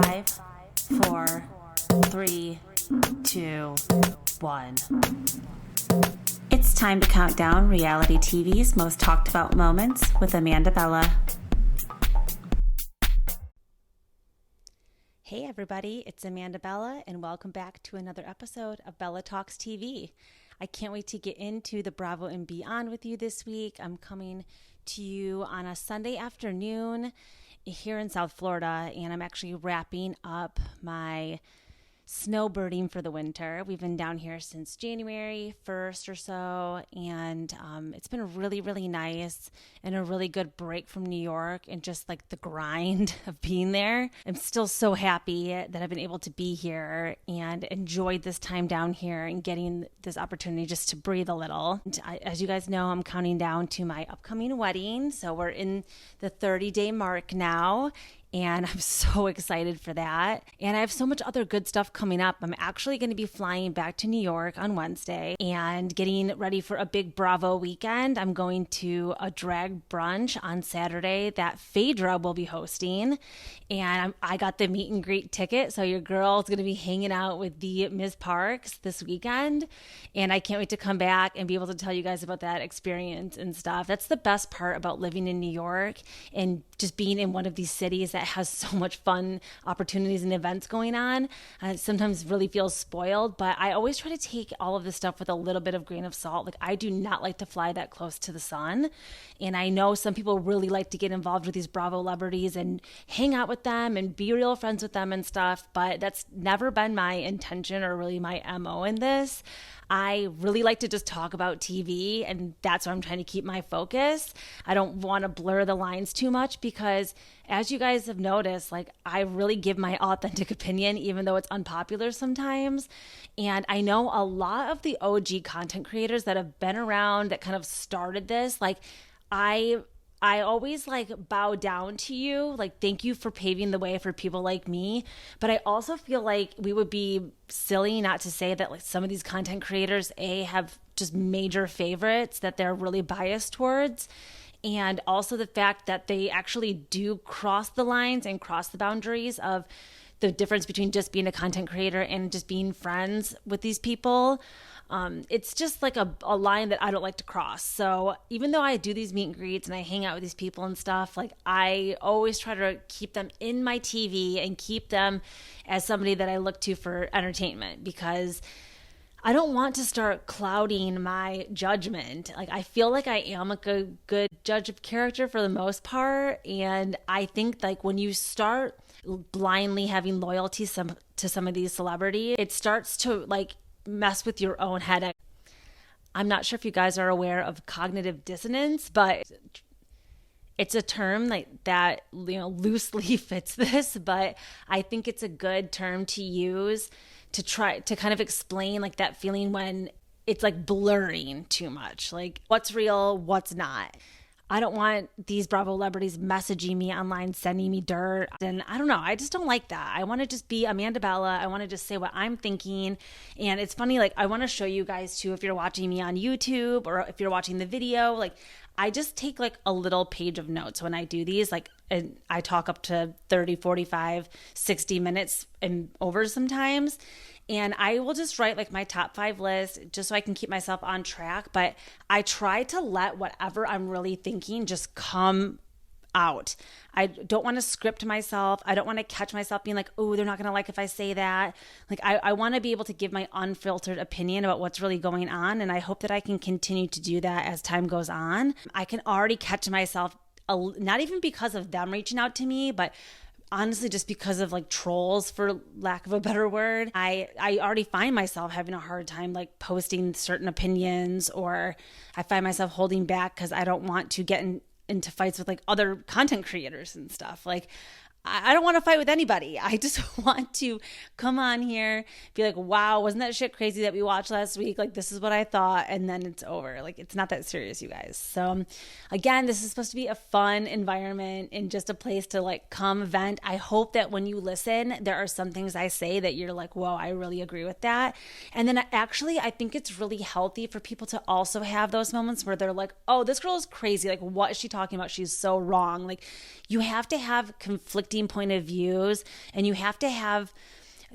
5, 4, 3, 2, 1. It's time to count down reality TV's most talked about moments with Amanda Bella. Hey everybody, it's Amanda Bella and welcome back to another episode of Bella Talks TV. I can't wait to get into the Bravo and Beyond with you this week. I'm coming to you on a Sunday afternoon here in South Florida, and I'm actually wrapping up my snowbirding for the winter. We've been down here since January 1st or so, and it's been really, really nice and a really good break from New York and just like the grind of being there. I'm still so happy that I've been able to be here and enjoyed this time down here and getting this opportunity just to breathe a little. And as you guys know, I'm counting down to my upcoming wedding, so we're in the 30-day mark now. And I'm so excited for that. And I have so much other good stuff coming up. I'm actually going to be flying back to New York on Wednesday and getting ready for a big Bravo weekend. I'm going to a drag brunch on Saturday that Phaedra will be hosting. And I got the meet and greet ticket. So your girl is going to be hanging out with the Ms. Parks this weekend. And I can't wait to come back and be able to tell you guys about that experience and stuff. That's the best part about living in New York and just being in one of these cities that has so much fun opportunities and events going on. I sometimes really feel spoiled, but I always try to take all of this stuff with a little bit of grain of salt. Like, I do not like to fly that close to the sun. And I know some people really like to get involved with these Bravo celebrities and hang out with them and be real friends with them and stuff, but that's never been my intention or really my MO in this. I really like to just talk about TV, and that's where I'm trying to keep my focus. I don't want to blur the lines too much because, as you guys have noticed, like, I really give my authentic opinion, even though it's unpopular sometimes. And I know a lot of the OG content creators that have been around that kind of started this, like, I always like bow down to you, like, thank you for paving the way for people like me. But I also feel like we would be silly not to say that, like, some of these content creators, have just major favorites that they're really biased towards. And also the fact that they actually do cross the lines and cross the boundaries of the difference between just being a content creator and just being friends with these people. It's just like a line that I don't like to cross. So even though I do these meet and greets and I hang out with these people and stuff, like, I always try to keep them in my TV and keep them as somebody that I look to for entertainment, because I don't want to start clouding my judgment. Like, I feel like I am a good judge of character for the most part. And I think, like, when you start blindly having loyalty to some of these celebrities, it starts to, like, mess with your own head. I'm not sure if you guys are aware of cognitive dissonance, but it's a term like that, loosely fits this, but I think it's a good term to use to try to kind of explain, like, that feeling when it's like blurring too much, like what's real, what's not. I don't want these Bravo celebrities messaging me online, sending me dirt. And I don't know. I just don't like that. I want to just be Amanda Bella. I want to just say what I'm thinking. And it's funny, like, I want to show you guys too, if you're watching me on YouTube or if you're watching the video, like, I just take like a little page of notes when I do these. Like, and I talk up to 30, 45, 60 minutes and over sometimes. And I will just write like my top 5 list just so I can keep myself on track. But I try to let whatever I'm really thinking just come out. I don't want to script myself. I don't want to catch myself being like, oh, they're not going to like if I say that. Like, I want to be able to give my unfiltered opinion about what's really going on. And I hope that I can continue to do that as time goes on. I can already catch myself, not even because of them reaching out to me, but honestly, just because of like trolls, for lack of a better word. I already find myself having a hard time like posting certain opinions, or I find myself holding back because I don't want to get into fights with like other content creators and stuff. Like, I don't want to fight with anybody. I just want to come on here, be like, wow, wasn't that shit crazy that we watched last week? Like, this is what I thought. And then it's over. Like, it's not that serious, you guys. So again, this is supposed to be a fun environment and just a place to like come vent. I hope that when you listen, there are some things I say that you're like, whoa, I really agree with that. And then actually, I think it's really healthy for people to also have those moments where they're like, oh, this girl is crazy. Like, what is she talking about? She's so wrong. Like, you have to have conflicting conflicting point of views, and you have to have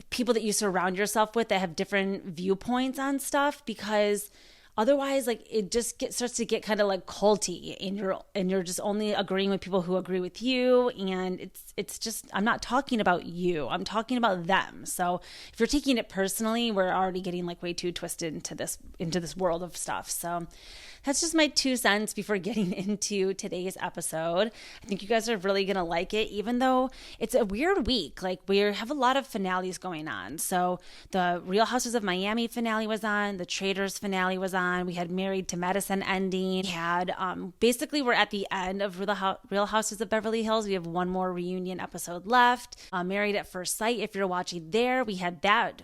people that you surround yourself with that have different viewpoints on stuff, because otherwise, like, it just starts to get kind of like culty, and you're just only agreeing with people who agree with you, and it's just, I'm not talking about you, I'm talking about them. So if you're taking it personally, we're already getting like way too twisted into this world of stuff. So that's just my 2 cents before getting into today's episode. I think you guys are really going to like it, even though it's a weird week. Like, we have a lot of finales going on. So the Real Houses of Miami finale was on. The Traitors finale was on. We had Married to Medicine ending. We had, basically, we're at the end of Real Houses of Beverly Hills. We have one more reunion episode left. Married at First Sight, if you're watching there, we had that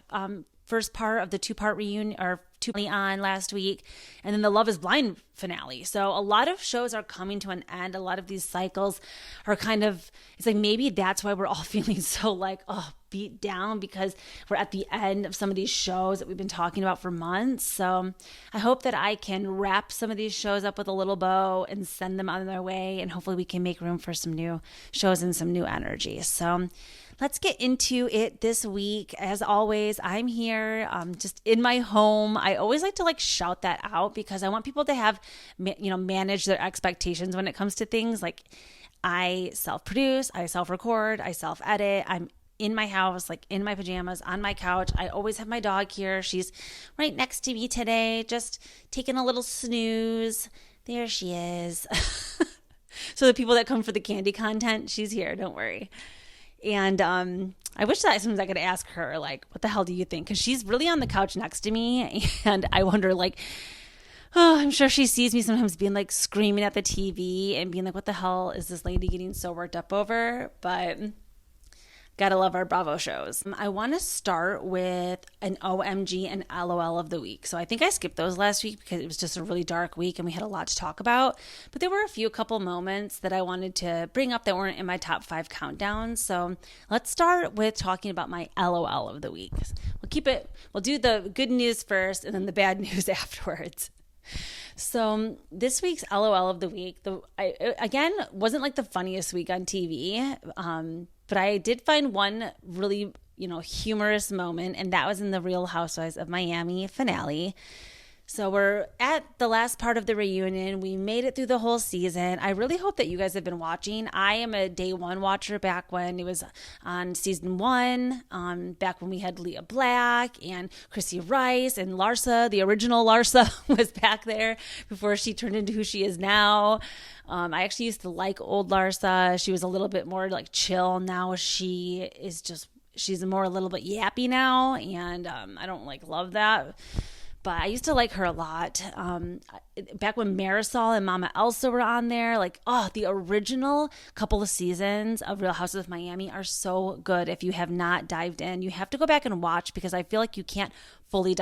first part of the 2-part reunion, or 2 on last week, and then the Love is Blind finale. So a lot of shows are coming to an end. A lot of these cycles are kind of, it's like maybe that's why we're all feeling so like, beat down, because we're at the end of some of these shows that we've been talking about for months. So I hope that I can wrap some of these shows up with a little bow and send them on their way, and hopefully we can make room for some new shows and some new energy. So let's get into it this week. As always, I'm here just in my home. I always like to like shout that out, because I want people to have, manage their expectations when it comes to things. Like, I self-produce, I self-record, I self-edit. I'm in my house, like in my pajamas, on my couch. I always have my dog here. She's right next to me today, just taking a little snooze. There she is. So the people that come for the candy content, she's here. Don't worry. And I wish that sometimes I could ask her, like, what the hell do you think? Because she's really on the couch next to me. And I wonder, like, I'm sure she sees me sometimes being like screaming at the TV and being like, what the hell is this lady getting so worked up over? But gotta love our Bravo shows. I want to start with an OMG and LOL of the week. So I think I skipped those last week because it was just a really dark week and we had a lot to talk about. But there were a couple moments that I wanted to bring up that weren't in my top 5 countdown. So let's start with talking about my LOL of the week. We'll do the good news first and then the bad news afterwards. So this week's LOL of the week, again, wasn't like the funniest week on TV, but I did find one really, humorous moment, and that was in the Real Housewives of Miami finale. So we're at the last part of the reunion. We made it through the whole season. I really hope that you guys have been watching. I am a day one watcher back when it was on season 1, back when we had Leah Black and Chrissy Rice and Larsa, the original Larsa was back there before she turned into who she is now. I actually used to like old Larsa. She was a little bit more like chill. Now she's more a little bit yappy now, and I don't love that. But I used to like her a lot. Back when Marisol and Mama Elsa were on there, the original couple of seasons of Real Houses of Miami are so good. If you have not dived in, you have to go back and watch, because I feel like you can't fully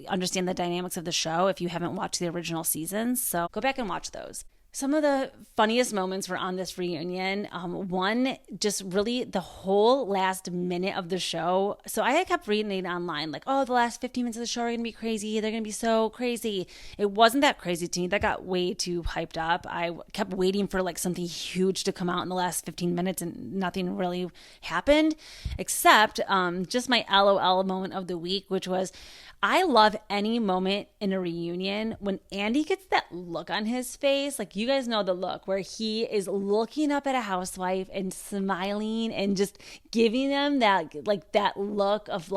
understand the dynamics of the show if you haven't watched the original seasons. So go back and watch those. Some of the funniest moments were on this reunion. One, just really the whole last minute of the show. So I had kept reading it online, the last 15 minutes of the show are going to be crazy. They're going to be so crazy. It wasn't that crazy to me. That got way too hyped up. I kept waiting for something huge to come out in the last 15 minutes, and nothing really happened, except just my LOL moment of the week, which was, I love any moment in a reunion when Andy gets that look on his face. You guys know the look where he is looking up at a housewife and smiling and just giving them that look of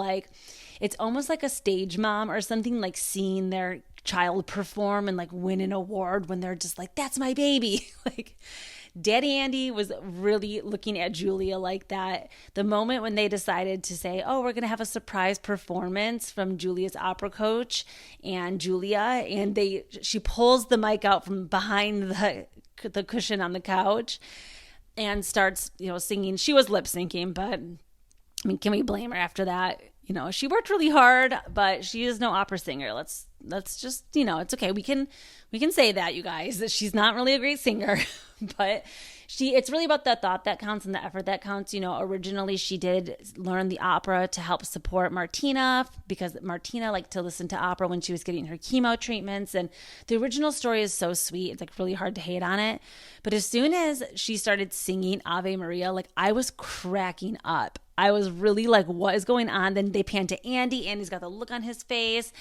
it's almost like a stage mom or something, seeing their child perform and win an award when they're just that's my baby. Daddy Andy was really looking at Julia like that. The moment when they decided to say, we're going to have a surprise performance from Julia's opera coach and Julia, and she pulls the mic out from behind the cushion on the couch and starts, singing. She was lip syncing, but can we blame her after that? She worked really hard, but she is no opera singer. Let's just, it's okay. We can say that, you guys, that she's not really a great singer, but it's really about the thought that counts and the effort that counts. Originally she did learn the opera to help support Martina, because Martina liked to listen to opera when she was getting her chemo treatments. And the original story is so sweet. It's like really hard to hate on it. But as soon as she started singing Ave Maria, like I was cracking up. I was really like, what is going on? Then they pan to Andy. Andy's got the look on his face.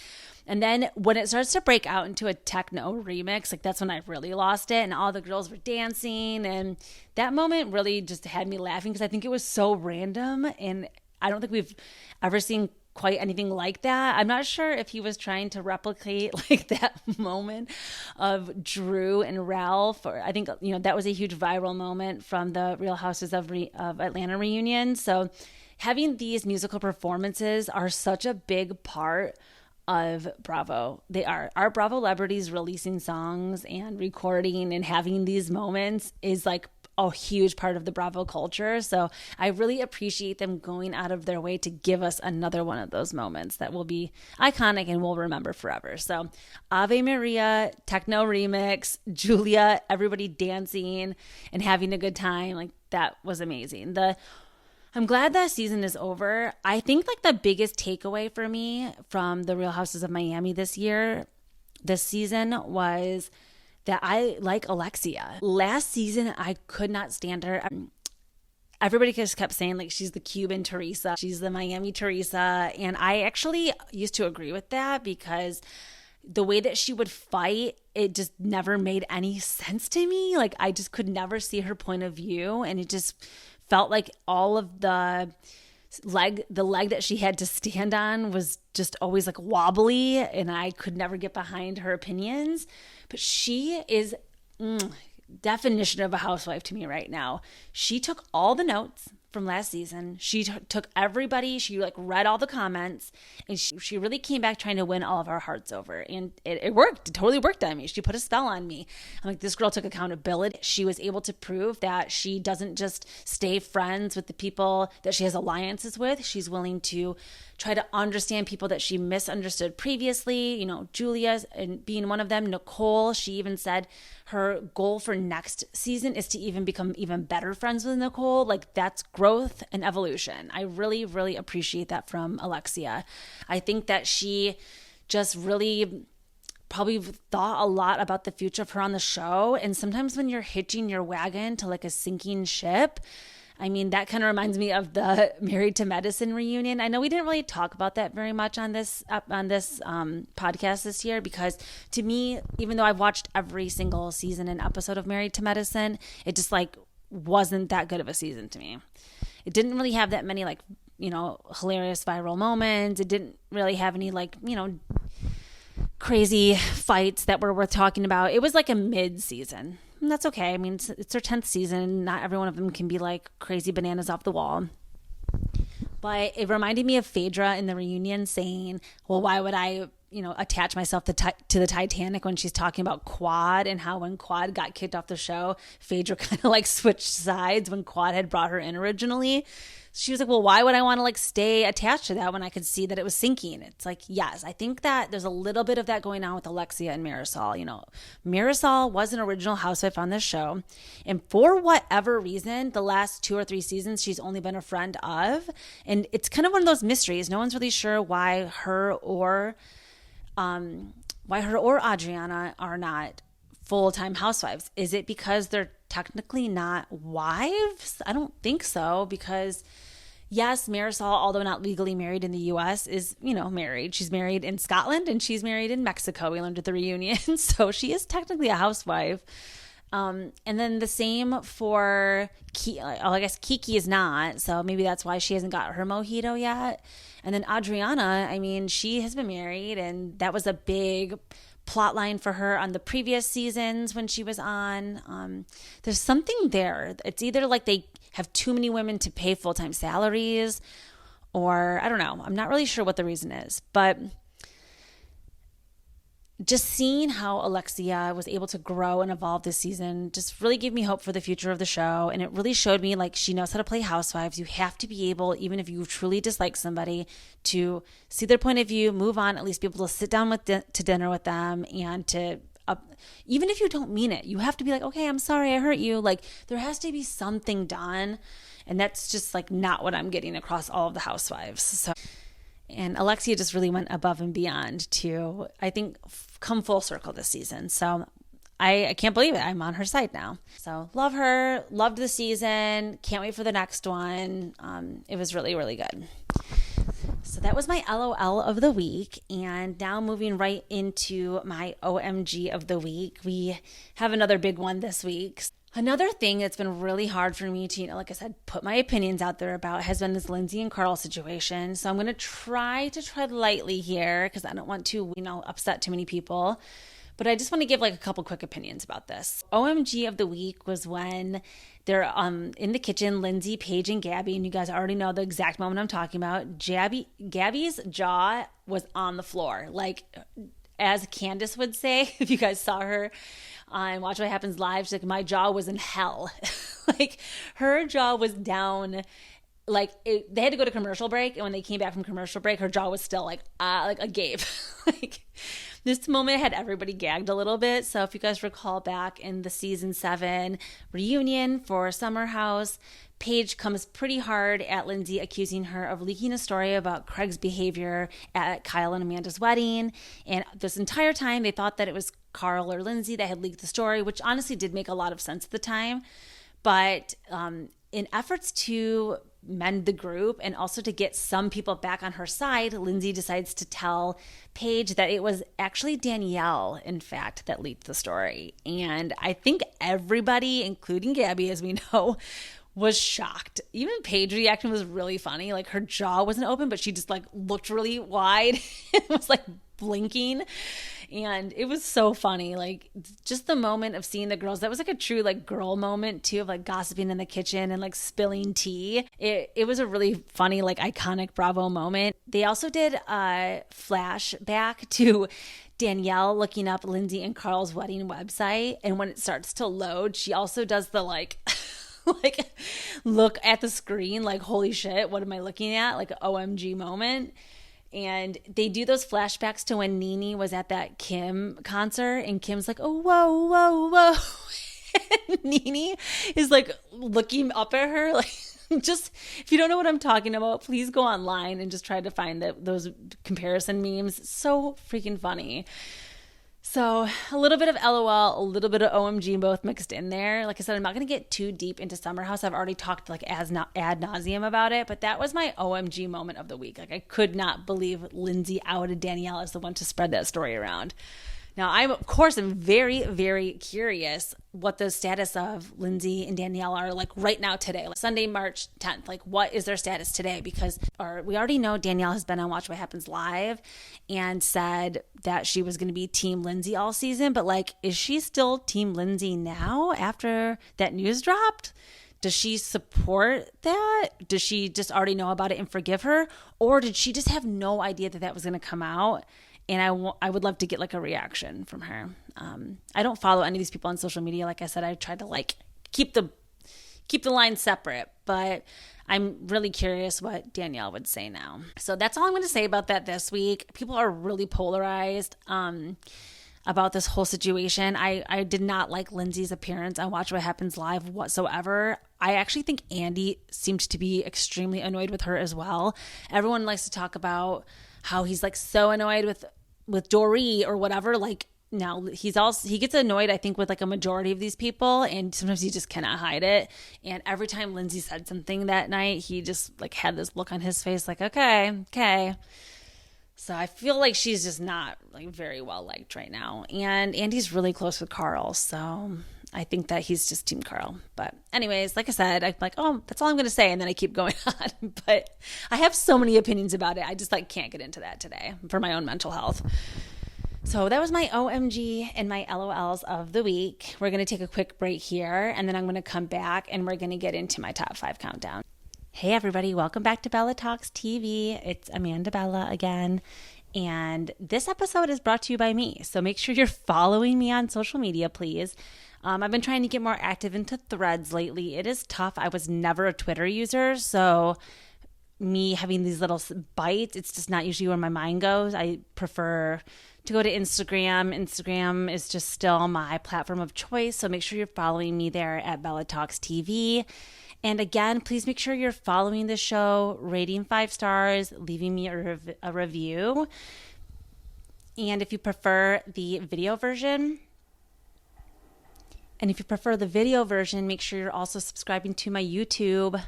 And then when it starts to break out into a techno remix, like that's when I really lost it. And all the girls were dancing. And that moment really just had me laughing because I think it was so random. And I don't think we've ever seen quite anything like that. I'm not sure if he was trying to replicate like that moment of Drew and Ralph. Or I think, that was a huge viral moment from the Real Houses of Atlanta reunion. So having these musical performances are such a big part of Bravo. They are. Our Bravolebs releasing songs and recording and having these moments is like a huge part of the Bravo culture. So I really appreciate them going out of their way to give us another one of those moments that will be iconic and we'll remember forever. So Ave Maria, techno remix, Julia, everybody dancing and having a good time. Like that was amazing. I'm glad that season is over. I think like the biggest takeaway for me from the Real Houses of Miami this season was that I like Alexia. Last season, I could not stand her. Everybody just kept saying like she's the Cuban Teresa, she's the Miami Teresa. And I actually used to agree with that because the way that she would fight, it just never made any sense to me. Like I just could never see her point of view. And it just felt like all of the leg that she had to stand on was just always like wobbly, and I could never get behind her opinions. But she is definition of a housewife to me right now. She took all the notes from last season. She took everybody. She like read all the comments, and she really came back trying to win all of our hearts over. And it worked. It totally worked on me. She put a spell on me. I'm like, this girl took accountability. She was able to prove that she doesn't just stay friends with the people that she has alliances with. She's willing to try to understand people that she misunderstood previously. Julia and being one of them. Nicole, she even said her goal for next season is to even become even better friends with Nicole. Like that's growth and evolution. I really, really appreciate that from Alexia. I think that she just really probably thought a lot about the future of her on the show. And sometimes when you're hitching your wagon to like a sinking ship, I mean, that kind of reminds me of the Married to Medicine reunion. I know we didn't really talk about that very much on this podcast this year, because to me, even though I've watched every single season and episode of Married to Medicine, it just like wasn't that good of a season to me. It didn't really have that many like, hilarious viral moments. It didn't really have any like, crazy fights that were worth talking about. It was like a mid-season. And that's okay. I mean, it's their 10th season. Not every one of them can be like crazy bananas off the wall. But it reminded me of Phaedra in the reunion saying, well, why would I, attach myself to the Titanic, when she's talking about Quad and how when Quad got kicked off the show, Phaedra kind of like switched sides when Quad had brought her in originally. She was like, well, why would I want to like stay attached to that when I could see that it was sinking? It's like, yes, I think that there's a little bit of that going on with Alexia and Marisol. Marisol was an original housewife on this show. And for whatever reason, the last 2 or 3 seasons, she's only been a friend of. And it's kind of one of those mysteries. No one's really sure why her or Adriana are not full-time housewives. Is it because they're technically not wives? I don't think so, because yes, Marisol, although not legally married in the U.S., is, married. She's married in Scotland and she's married in Mexico. We learned at the reunion. So she is technically a housewife. And then the same for I guess Kiki is not. So maybe that's why she hasn't got her mojito yet. And then Adriana, I mean, she has been married, and that was a big plot line for her on the previous seasons when she was on. There's something there. It's either like they have too many women to pay full-time salaries, or I don't know. I'm not really sure what the reason is, but just seeing how Alexia was able to grow and evolve this season just really gave me hope for the future of the show. And it really showed me like she knows how to play housewives. You have to be able, even if you truly dislike somebody, to see their point of view, move on, at least be able to sit down to dinner with them, and to even if you don't mean it, you have to be like, okay, I'm sorry I hurt you. Like there has to be something done. And that's just like not what I'm getting across all of the housewives. So, and Alexia just really went above and beyond to, I think, come full circle this season. So I can't believe it. I'm on her side now. So love her. Loved the season. Can't wait for the next one. It was really, really good. So that was my LOL of the week. And now moving right into my OMG of the week. We have another big one this week. Another thing that's been really hard for me to, like I said, put my opinions out there about has been this Lindsay and Carl situation. So I'm going to try to tread lightly here because I don't want to, upset too many people. But I just want to give like a couple quick opinions about this. OMG of the week was when they're in the kitchen, Lindsay, Paige, and Gabby, and you guys already know the exact moment I'm talking about. Gabby's jaw was on the floor. Like, as Candace would say, if you guys saw her on Watch What Happens Live, she's like, my jaw was in hell. Like, her jaw was down. Like, they had to go to commercial break, and when they came back from commercial break, her jaw was still like agape. Like, this moment had everybody gagged a little bit. So if you guys recall back in the season 7 reunion for Summer House, Paige comes pretty hard at Lindsay, accusing her of leaking a story about Craig's behavior at Kyle and Amanda's wedding. And this entire time, they thought that it was Carl or Lindsay that had leaked the story, which honestly did make a lot of sense at the time. But in efforts to mend the group and also to get some people back on her side, Lindsay decides to tell Paige that it was actually Danielle, in fact, that leaked the story. And I think everybody, including Gabby, as we know, was shocked. Even Paige's reaction was really funny. Like, her jaw wasn't open, but she just like looked really wide and was like blinking. And it was so funny. Like, just the moment of seeing the girls, that was like a true like girl moment too, of like gossiping in the kitchen and like spilling tea. It was a really funny, like iconic Bravo moment. They also did a flashback to Danielle looking up Lindsay and Carl's wedding website. And when it starts to load, she also does the like like look at the screen like, holy shit, what am I looking at? Like an OMG moment. And they do those flashbacks to when Nene was at that Kim concert, and Kim's like, oh, whoa, whoa, whoa. And Nene is like looking up at her. Like, just, if you don't know what I'm talking about, please go online and just try to find those comparison memes. So freaking funny. So a little bit of LOL, a little bit of OMG, both mixed in there. Like I said, I'm not going to get too deep into Summer House. I've already talked like ad nauseum about it, but that was my OMG moment of the week. Like, I could not believe Lindsay outed Danielle as the one to spread that story around. Now, I, of course, am very, very curious what the status of Lindsay and Danielle are like right now today, like Sunday, March 10th. Like, what is their status today? Because we already know Danielle has been on Watch What Happens Live and said that she was going to be Team Lindsay all season. But, like, is she still Team Lindsay now after that news dropped? Does she support that? Does she just already know about it and forgive her? Or did she just have no idea that that was going to come out? And I would love to get like a reaction from her. I don't follow any of these people on social media. Like I said, I try to like keep the lines separate, but I'm really curious what Danielle would say now. So that's all I'm going to say about that this week. People are really polarized about this whole situation. I did not like Lindsay's appearance on Watch What Happens Live whatsoever. I actually think Andy seemed to be extremely annoyed with her as well. Everyone likes to talk about how he's like so annoyed with Dory or whatever. Like, now he gets annoyed, I think, with like a majority of these people, and sometimes he just cannot hide it. And every time Lindsay said something that night, he just like had this look on his face like, okay. So I feel like she's just not like very well liked right now. And Andy's really close with Carl, so I think that he's just Team Carl. But anyways, like I said, I'm like, oh, that's all I'm going to say. And then I keep going on. But I have so many opinions about it. I just like can't get into that today for my own mental health. So that was my OMG and my LOLs of the week. We're going to take a quick break here, and then I'm going to come back and we're going to get into my top 5 countdown. Hey everybody, welcome back to Bella Talks TV. It's Amanda Bella again. And this episode is brought to you by me. So make sure you're following me on social media, please. I've been trying to get more active into Threads lately. It is tough. I was never a Twitter user, so me having these little bites, it's just not usually where my mind goes. I prefer to go to Instagram. Instagram is just still my platform of choice, so make sure you're following me there at Bella Talks TV. And again, please make sure you're following the show, rating 5 stars, leaving me a review. And if you prefer the video version, make sure you're also subscribing to my YouTube,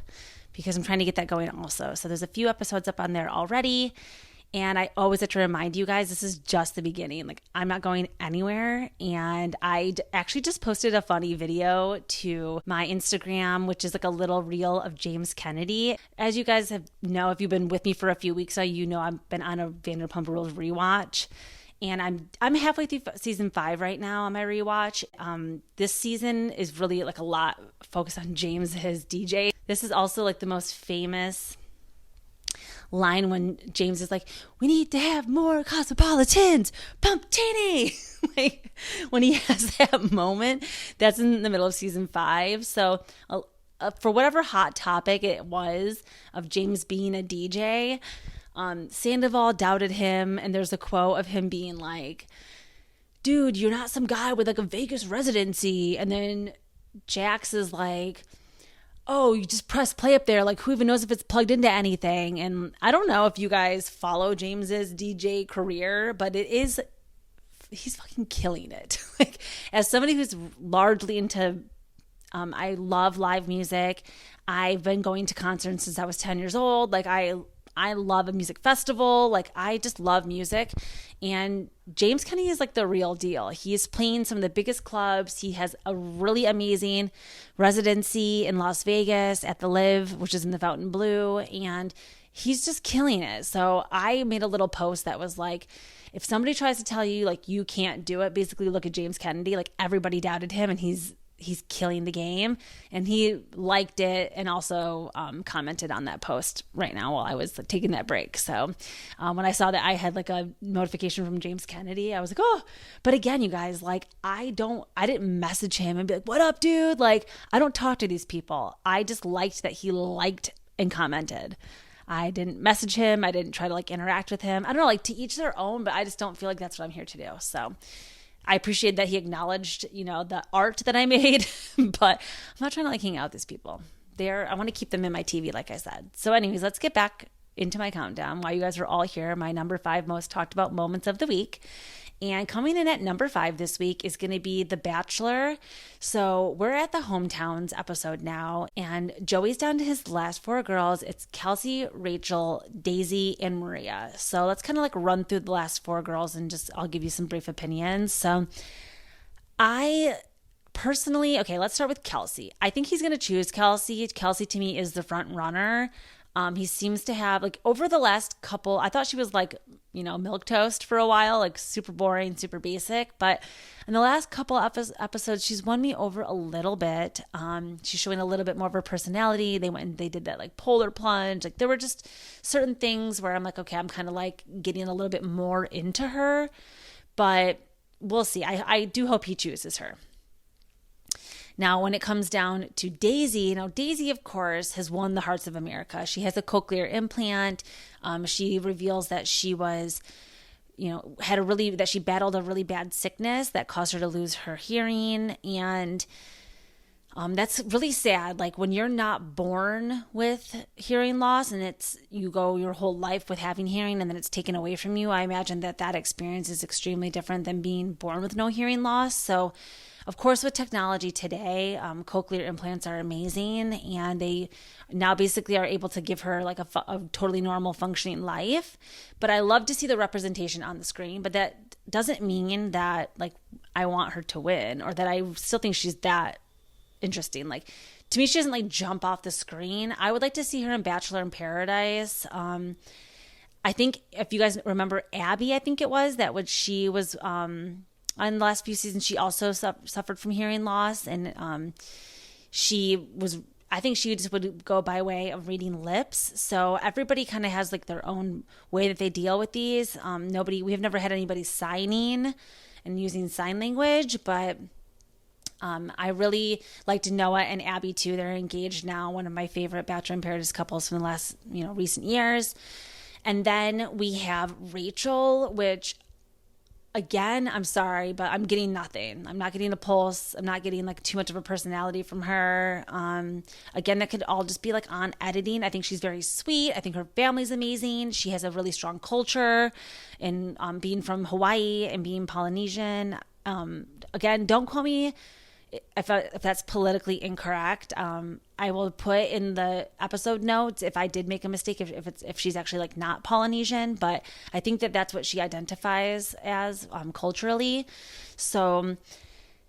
because I'm trying to get that going also. So there's a few episodes up on there already. And I always have to remind you guys, this is just the beginning. Like, I'm not going anywhere. And I actually just posted a funny video to my Instagram, which is like a little reel of James Kennedy. As you guys know, if you've been with me for a few weeks, you know I've been on a Vanderpump Rules rewatch. And I'm halfway through season 5 right now on my rewatch. This season is really like a lot focused on James, his DJ. This is also like the most famous line when James is like, "We need to have more cosmopolitans, pump titty." Like, when he has that moment, that's in the middle of season 5. So for whatever hot topic it was of James being a DJ, Sandoval doubted him, and there's a quote of him being like, "Dude, you're not some guy with like a Vegas residency." And then Jax is like, "Oh, you just press play up there. Like, who even knows if it's plugged into anything?" And I don't know if you guys follow James's DJ career, but he's fucking killing it. Like, as somebody who's largely into, I love live music. I've been going to concerts since I was 10 years old. Like, I love a music festival. Like, I just love music. And James Kennedy is like the real deal. He is playing some of the biggest clubs. He has a really amazing residency in Las Vegas at the Live, which is in the Fontainebleau. And he's just killing it. So I made a little post that was like, if somebody tries to tell you like you can't do it, basically look at James Kennedy. Like, everybody doubted him, and he's killing the game. And he liked it and also commented on that post right now while I was taking that break. So when I saw that I had like a notification from James Kennedy, I was like, oh. But again, you guys, like, I didn't message him and be like, "What up, dude?" Like, I don't talk to these people. I just liked that he liked and commented. I didn't message him. I didn't try to like interact with him. I don't know, like, to each their own, but I just don't feel like that's what I'm here to do. So I appreciate that he acknowledged, you know, the art that I made, but I'm not trying to like hang out with these people. I want to keep them in my TV, like I said. So anyways, let's get back into my countdown. While you guys are all here, my number 5 most talked about moments of the week. And coming in at number 5 this week is going to be The Bachelor. So we're at the hometowns episode now, and Joey's down to his last 4 girls. It's Kelsey, Rachel, Daisy, and Maria. So let's kind of like run through the last 4 girls and I'll give you some brief opinions. So I personally, let's start with Kelsey. I think he's going to choose Kelsey. Kelsey to me is the front runner. He seems to have, like, over the last couple, I thought she was like, you know, milquetoast for a while, like super boring, super basic. But in the last couple episodes, she's won me over a little bit. She's showing a little bit more of her personality. They went and they did that like polar plunge. Like, there were just certain things where I'm like, okay, I'm kind of like getting a little bit more into her. But we'll see. I do hope he chooses her. Now, when it comes down to Daisy, Daisy, of course, has won the hearts of America. She has a cochlear implant. She reveals that she was, that she battled a really bad sickness that caused her to lose her hearing. And that's really sad. Like, when you're not born with hearing loss and you go your whole life with having hearing and then it's taken away from you, I imagine that experience is extremely different than being born with no hearing loss. So, of course, with technology today, cochlear implants are amazing, and they now basically are able to give her like a totally normal functioning life. But I love to see the representation on the screen, but that doesn't mean that like I want her to win or that I still think she's that interesting. Like, to me, she doesn't like jump off the screen. I would like to see her in Bachelor in Paradise. I think if you guys remember Abby, I think it was she was on the last few seasons, she also suffered from hearing loss, and I think she just would go by way of reading lips. So everybody kind of has like their own way that they deal with these. We have never had anybody signing and using sign language, but I really liked Noah and Abby too. They're engaged now, one of my favorite Bachelor in Paradise couples from the last, recent years. And then we have Rachel, which again, I'm sorry, but I'm getting nothing. I'm not getting a pulse. I'm not getting like too much of a personality from her. Again, that could all just be like on editing. I think she's very sweet. I think her family's amazing. She has a really strong culture, and being from Hawaii and being Polynesian. Again, don't call me if that's politically incorrect. I will put in the episode notes if I did make a mistake, if she's actually like not Polynesian, but I think that that's what she identifies as culturally. So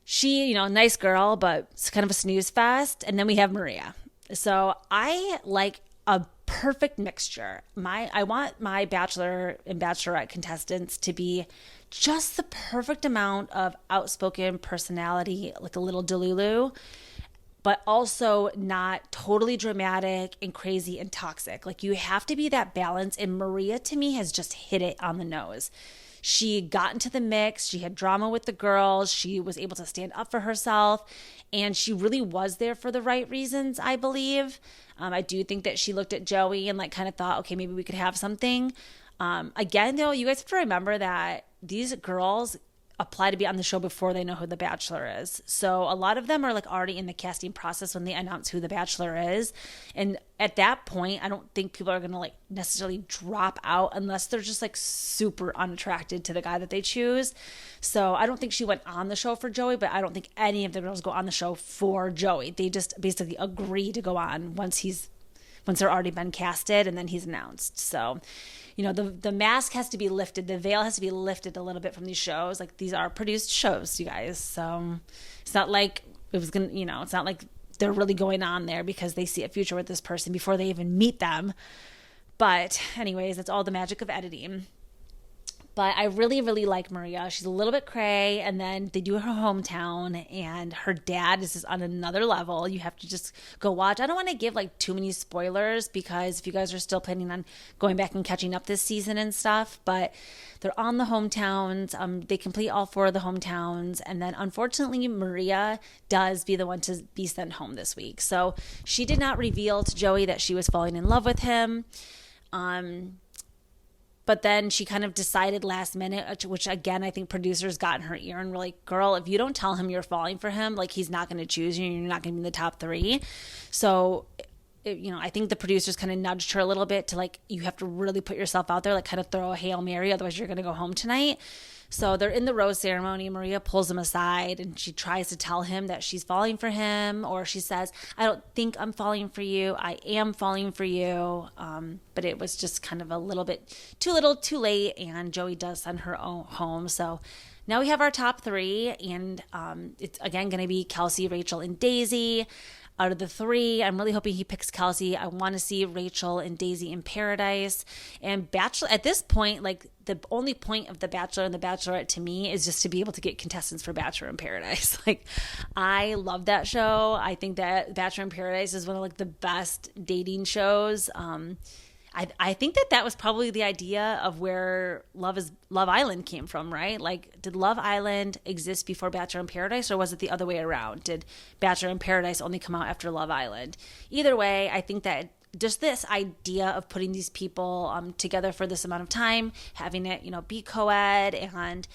she, you know, nice girl, but it's kind of a snooze fest. And then we have Maria. So I like a perfect mixture. I want my Bachelor and Bachelorette contestants to be just the perfect amount of outspoken personality, like a little Delulu, but also not totally dramatic and crazy and toxic. Like you have to be that balance. And Maria, to me, has just hit it on the nose. She got into the mix. She had drama with the girls. She was able to stand up for herself. And she really was there for the right reasons, I believe. I do think that she looked at Joey and like kind of thought, okay, maybe we could have something. Again, though, you guys have to remember that these girls apply to be on the show before they know who the Bachelor is. So a lot of them are like already in the casting process when they announce who the Bachelor is. And at that point, I don't think people are going to like necessarily drop out unless they're just like super unattracted to the guy that they choose. So I don't think she went on the show for Joey, but I don't think any of the girls go on the show for Joey. They just basically agree to go on once they're already been casted and then he's announced. So, you know, the mask has to be lifted. The veil has to be lifted a little bit from these shows. Like these are produced shows, you guys. So it's not like it's not like they're really going on there because they see a future with this person before they even meet them. But anyways, that's all the magic of editing. But I really, really like Maria. She's a little bit cray, and then they do her hometown, and her dad is just on another level. You have to just go watch. I don't want to give like too many spoilers because if you guys are still planning on going back and catching up this season and stuff, but they're on the hometowns. They complete all 4 of the hometowns, and then unfortunately Maria does be the one to be sent home this week. So she did not reveal to Joey that she was falling in love with him. But then she kind of decided last minute, which again, I think producers got in her ear and were like, girl, if you don't tell him you're falling for him, like he's not going to choose you and you're not going to be in the top 3. So, I think the producers kind of nudged her a little bit to like, you have to really put yourself out there, like kind of throw a Hail Mary, otherwise you're going to go home tonight. So they're in the rose ceremony. Maria pulls him aside and she tries to tell him that she's falling for him, or she says, I don't think I'm falling for you. I am falling for you. But it was just kind of a little bit too little, too late. And Joey does send her home. So now we have our top 3, and it's again going to be Kelsey, Rachel, and Daisy. Out of the 3, I'm really hoping he picks Kelsey. I want to see Rachel and Daisy in paradise. And Bachelor, at this point, like the only point of the Bachelor and the Bachelorette to me is just to be able to get contestants for Bachelor in Paradise. Like, I love that show. I think that Bachelor in Paradise is one of like the best dating shows. I think that was probably the idea of where Love Island came from, right? Like, did Love Island exist before Bachelor in Paradise, or was it the other way around? Did Bachelor in Paradise only come out after Love Island? Either way, I think that just this idea of putting these people together for this amount of time, having it, be co-ed, and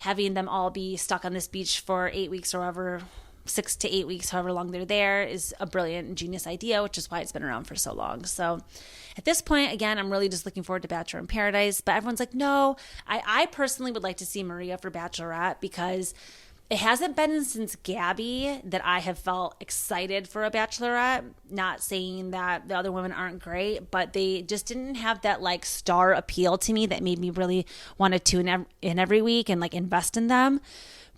having them all be stuck on this beach for 8 weeks or whatever, 6 to 8 weeks, however long they're there, is a brilliant and genius idea, which is why it's been around for so long. So at this point, again, I'm really just looking forward to Bachelor in Paradise, but everyone's like, no, I personally would like to see Maria for Bachelorette because it hasn't been since Gabby that I have felt excited for a Bachelorette. Not saying that the other women aren't great, but they just didn't have that like star appeal to me that made me really want to tune in every week and like invest in them.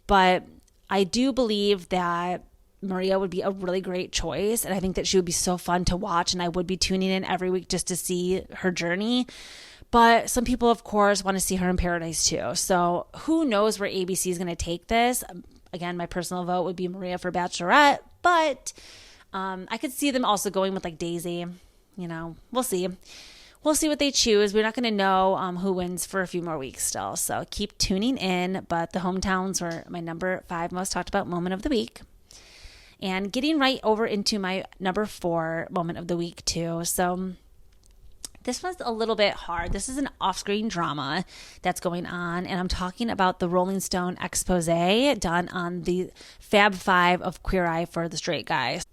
But I do believe that Maria would be a really great choice, and I think that she would be so fun to watch, and I would be tuning in every week just to see her journey. But some people, of course, want to see her in Paradise too. So who knows where ABC is going to take this? Again, my personal vote would be Maria for Bachelorette, but I could see them also going with like Daisy. We'll see. We'll see what they choose. We're not going to know who wins for a few more weeks still. So keep tuning in. But the hometowns were my number 5 most talked about moment of the week. And getting right over into my number 4 moment of the week too. So This was a little bit hard. This is an off-screen drama that's going on, and I'm talking about the Rolling Stone expose done on the Fab Five of Queer Eye for the straight guys.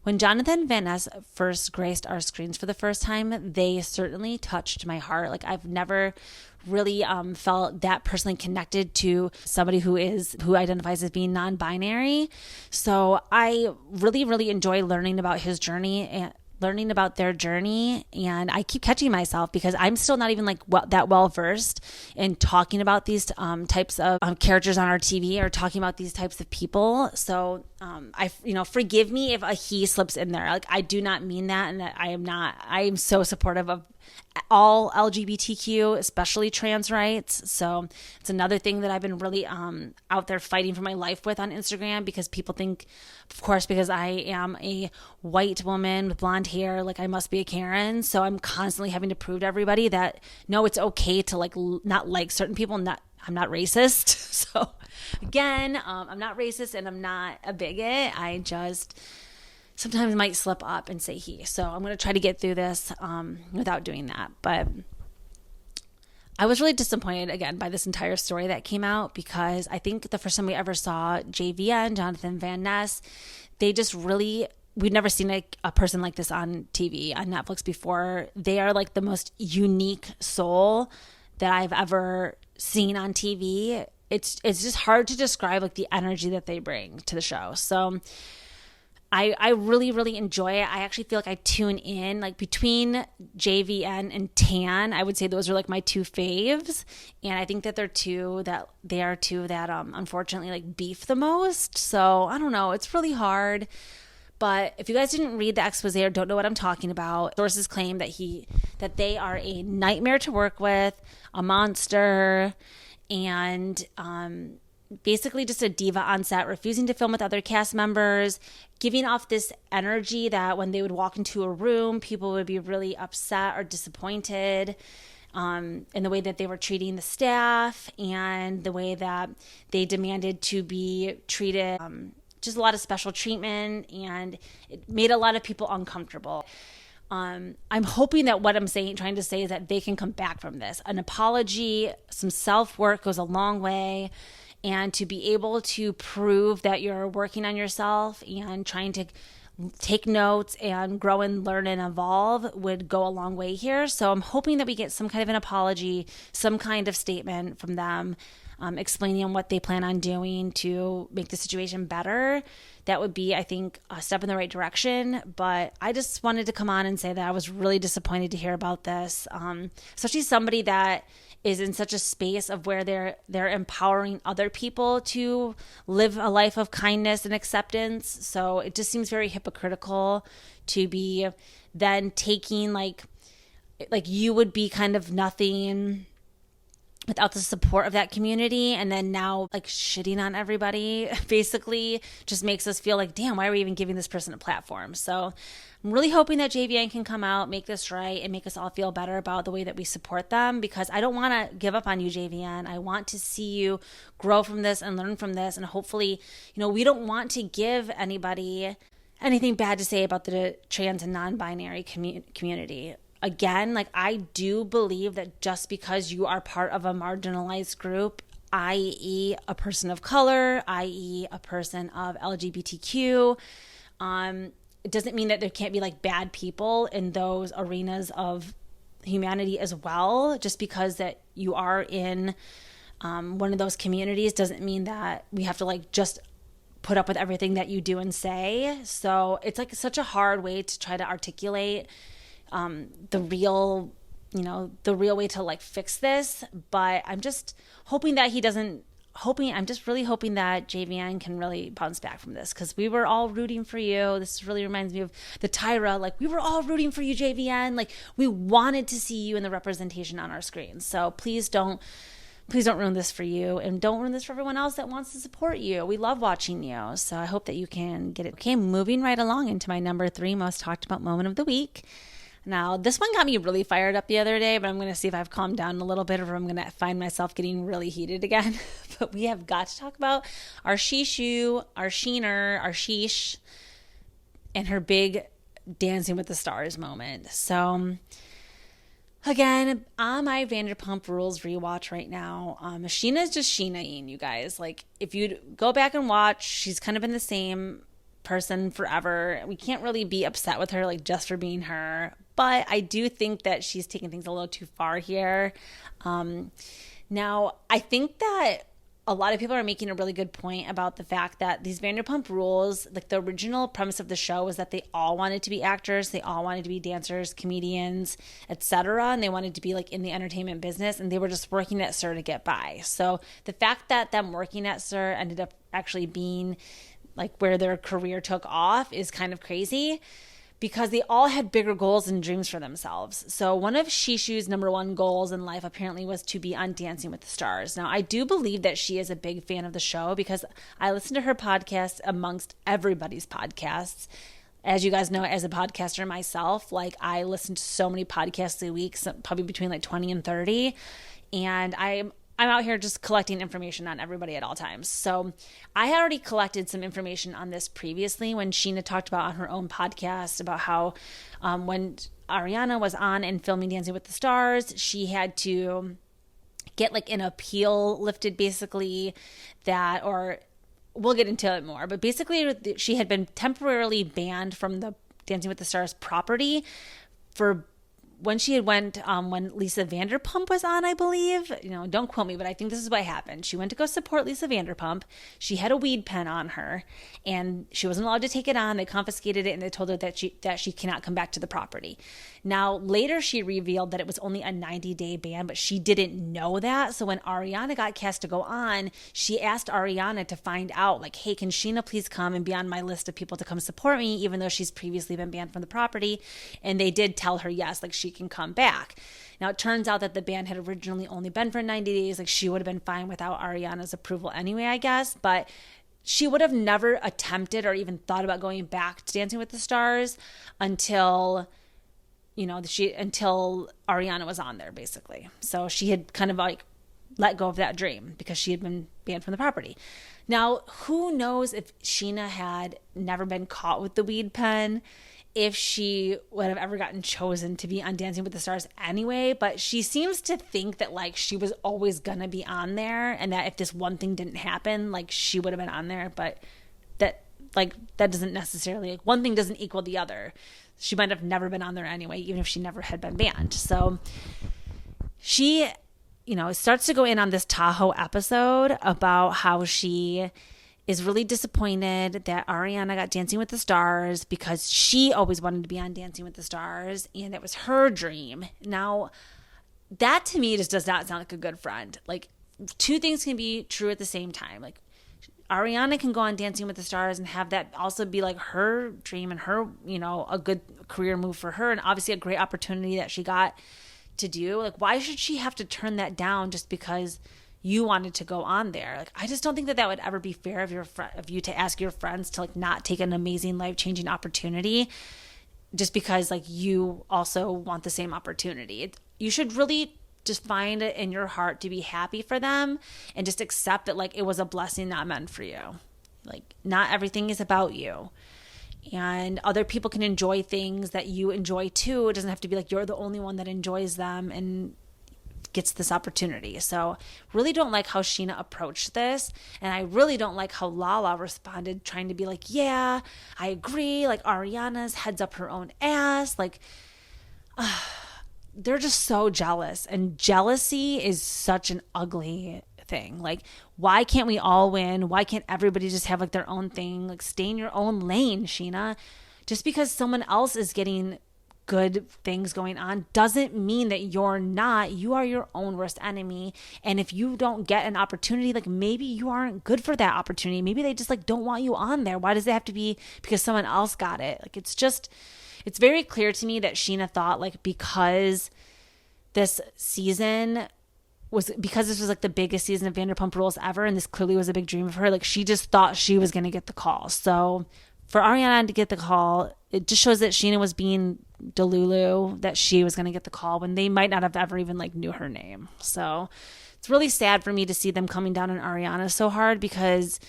When Jonathan Van Ness first graced our screens for the first time, they certainly touched my heart. Like, I've never really felt that personally connected to somebody who identifies as being non-binary. So I really enjoy learning about his journey and learning about their journey. And I keep catching myself because I'm still not even that well versed in talking about these types of characters on our TV or talking about these types of people. So forgive me if a he slips in there. Like, I do not mean that, and that I am so supportive of all LGBTQ, especially trans rights. So it's another thing that I've been really out there fighting for my life with on Instagram, because people think, of course, because I am a white woman with blonde hair, like I must be a Karen. So I'm constantly having to prove to everybody that no, it's okay to not like certain people. I'm not racist. So again, I'm not racist and I'm not a bigot. I just sometimes might slip up and say he. So I'm going to try to get through this without doing that. But I was really disappointed, again, by this entire story that came out, because I think the first time we ever saw JVN, Jonathan Van Ness, we'd never seen a person like this on TV, on Netflix before. They are like the most unique soul that I've ever seen on TV. It's just hard to describe like the energy that they bring to the show. So I really enjoy it. I actually feel like I tune in, like between JVN and Tan. I would say those are like my two faves, and I think that they are two that unfortunately like beef the most. So I don't know. It's really hard. But if you guys didn't read the expose or don't know what I'm talking about, sources claim that they are a nightmare to work with, a monster, and basically just a diva on set, refusing to film with other cast members, giving off this energy that when they would walk into a room, people would be really upset or disappointed in the way that they were treating the staff and the way that they demanded to be treated. Just a lot of special treatment, and it made a lot of people uncomfortable. I'm hoping that what I'm trying to say is that they can come back from this. An apology, some self-work goes a long way. And to be able to prove that you're working on yourself and trying to take notes and grow and learn and evolve would go a long way here. So I'm hoping that we get some kind of an apology, some kind of statement from them, explaining what they plan on doing to make the situation better. That would be, I think, a step in the right direction. But I just wanted to come on and say that I was really disappointed to hear about this, especially somebody that is in such a space of where they're empowering other people to live a life of kindness and acceptance. So it just seems very hypocritical to be then taking like you would be kind of nothing without the support of that community, and then now like shitting on everybody basically just makes us feel like, damn, why are we even giving this person a platform? So I'm really hoping that JVN can come out, make this right, and make us all feel better about the way that we support them, because I don't want to give up on you, JVN. I want to see you grow from this and learn from this, and hopefully, we don't want to give anybody anything bad to say about the trans and non-binary community. Again, like, I do believe that just because you are part of a marginalized group, i.e. a person of color, i.e. a person of LGBTQ, it doesn't mean that there can't be like bad people in those arenas of humanity as well. Just because that you are in one of those communities doesn't mean that we have to like just put up with everything that you do and say. So it's like such a hard way to try to articulate the real way to like fix this. But I'm just hoping that I'm just really hoping that JVN can really bounce back from this, because we were all rooting for you. This really reminds me of the Tyra, like we were all rooting for you, JVN. Like we wanted to see you in the representation on our screens. So please don't ruin this for you, and don't ruin this for everyone else that wants to support you. We love watching you. So I hope that you can get it. Okay, moving right along into my number 3 most talked about moment of the week. Now, this one got me really fired up the other day, but I'm going to see if I've calmed down a little bit, or I'm going to find myself getting really heated again. But we have got to talk about our Shishu, our Sheener, our Sheesh, and her big Dancing with the Stars moment. So Again, on my Vanderpump Rules rewatch right now, Sheena is just Sheena-ing, you guys. Like, if you go back and watch, she's kind of been the same person forever. We can't really be upset with her, like, just for being her. But I do think that she's taking things a little too far here. Now, I think that a lot of people are making a really good point about the fact that these Vanderpump Rules, like the original premise of the show was that they all wanted to be actors, they all wanted to be dancers, comedians, etc., and they wanted to be like in the entertainment business, and they were just working at SUR to get by. So the fact that them working at SUR ended up actually being like where their career took off is kind of crazy, because they all had bigger goals and dreams for themselves. So one of Shishu's number one goals in life apparently was to be on Dancing with the Stars. Now, I do believe that she is a big fan of the show, because I listen to her podcast amongst everybody's podcasts. As you guys know, as a podcaster myself, like, I listen to so many podcasts a week, probably between like 20 and 30. And I'm out here just collecting information on everybody at all times. So I had already collected some information on this previously when Sheena talked about on her own podcast about how when Ariana was on and filming Dancing with the Stars, she had to get like an appeal lifted, basically, that, or we'll get into it more, but basically she had been temporarily banned from the Dancing with the Stars property for when she had went, when Lisa Vanderpump was on, I believe, don't quote me, but I think this is what happened. She went to go support Lisa Vanderpump. She had a weed pen on her, and she wasn't allowed to take it on. They confiscated it, and they told her that she cannot come back to the property. Now, later she revealed that it was only a 90-day ban, but she didn't know that. So when Ariana got cast to go on, she asked Ariana to find out, like, hey, can Sheena please come and be on my list of people to come support me, even though she's previously been banned from the property? And they did tell her yes, like, she can come back. Now, it turns out that the ban had originally only been for 90 days. Like, she would have been fine without Ariana's approval anyway, I guess. But she would have never attempted or even thought about going back to Dancing with the Stars until Ariana was on there, basically. So she had kind of like let go of that dream because she had been banned from the property. Now, who knows if Sheena had never been caught with the weed pen, if she would have ever gotten chosen to be on Dancing with the Stars anyway. But she seems to think that like she was always gonna be on there, and that if this one thing didn't happen, like she would have been on there. But that doesn't necessarily, like, one thing doesn't equal the other. She might have never been on there anyway, even if she never had been banned. So she, starts to go in on this Tahoe episode about how she is really disappointed that Ariana got Dancing with the Stars because she always wanted to be on Dancing with the Stars, and it was her dream. Now, that to me just does not sound like a good friend. Like, two things can be true at the same time. Like, Ariana can go on Dancing with the Stars and have that also be like her dream and her, a good career move for her, and obviously a great opportunity that she got to do. Like, why should she have to turn that down just because you wanted to go on there? Like, I just don't think that would ever be fair of you to ask your friends to like not take an amazing life-changing opportunity just because like you also want the same opportunity. You should really just find it in your heart to be happy for them and just accept that like it was a blessing not meant for you. Like, not everything is about you, and other people can enjoy things that you enjoy too. It doesn't have to be like you're the only one that enjoys them and gets this opportunity. So really don't like how Sheena approached this, and I really don't like how Lala responded, trying to be like, yeah, I agree, like Ariana's heads up her own ass. Like, they're just so jealous, and jealousy is such an ugly thing. Like, why can't we all win? Why can't everybody just have like their own thing? Like, stay in your own lane, Sheena. Just because someone else is getting good things going on doesn't mean that you're not. You are your own worst enemy, and if you don't get an opportunity, like, maybe you aren't good for that opportunity. Maybe they just like don't want you on there. Why does it have to be because someone else got it? Like, it's very clear to me that Sheena thought like because this was like the biggest season of Vanderpump Rules ever, and this clearly was a big dream of her, like she just thought she was going to get the call. So for Ariana to get the call, it just shows that Sheena was being delulu, that she was going to get the call when they might not have ever even like knew her name. So it's really sad for me to see them coming down on Ariana so hard, because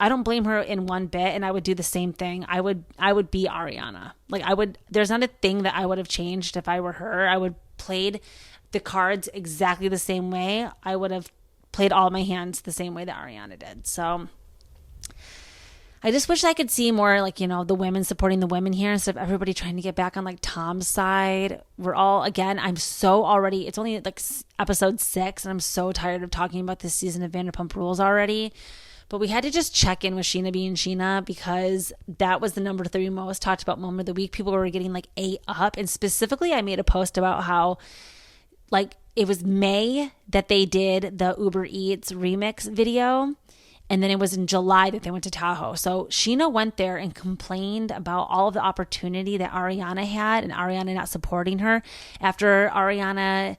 I don't blame her in one bit, and I would do the same thing. I would be Ariana. Like there's not a thing that I would have changed if I were her. I would played the cards exactly the same way. I would have played all my hands the same way that Ariana did. So I just wish I could see more like, the women supporting the women here instead of everybody trying to get back on like Tom's side. We're all, again, it's only like episode 6 and I'm so tired of talking about this season of Vanderpump Rules already. But we had to just check in with Sheana being Sheana because that was the number 3 most talked about moment of the week. People were getting like ate up. And specifically, I made a post about how like it was May that they did the Uber Eats remix video. And then it was in July that they went to Tahoe. So Sheana went there and complained about all of the opportunity that Ariana had and Ariana not supporting her after Ariana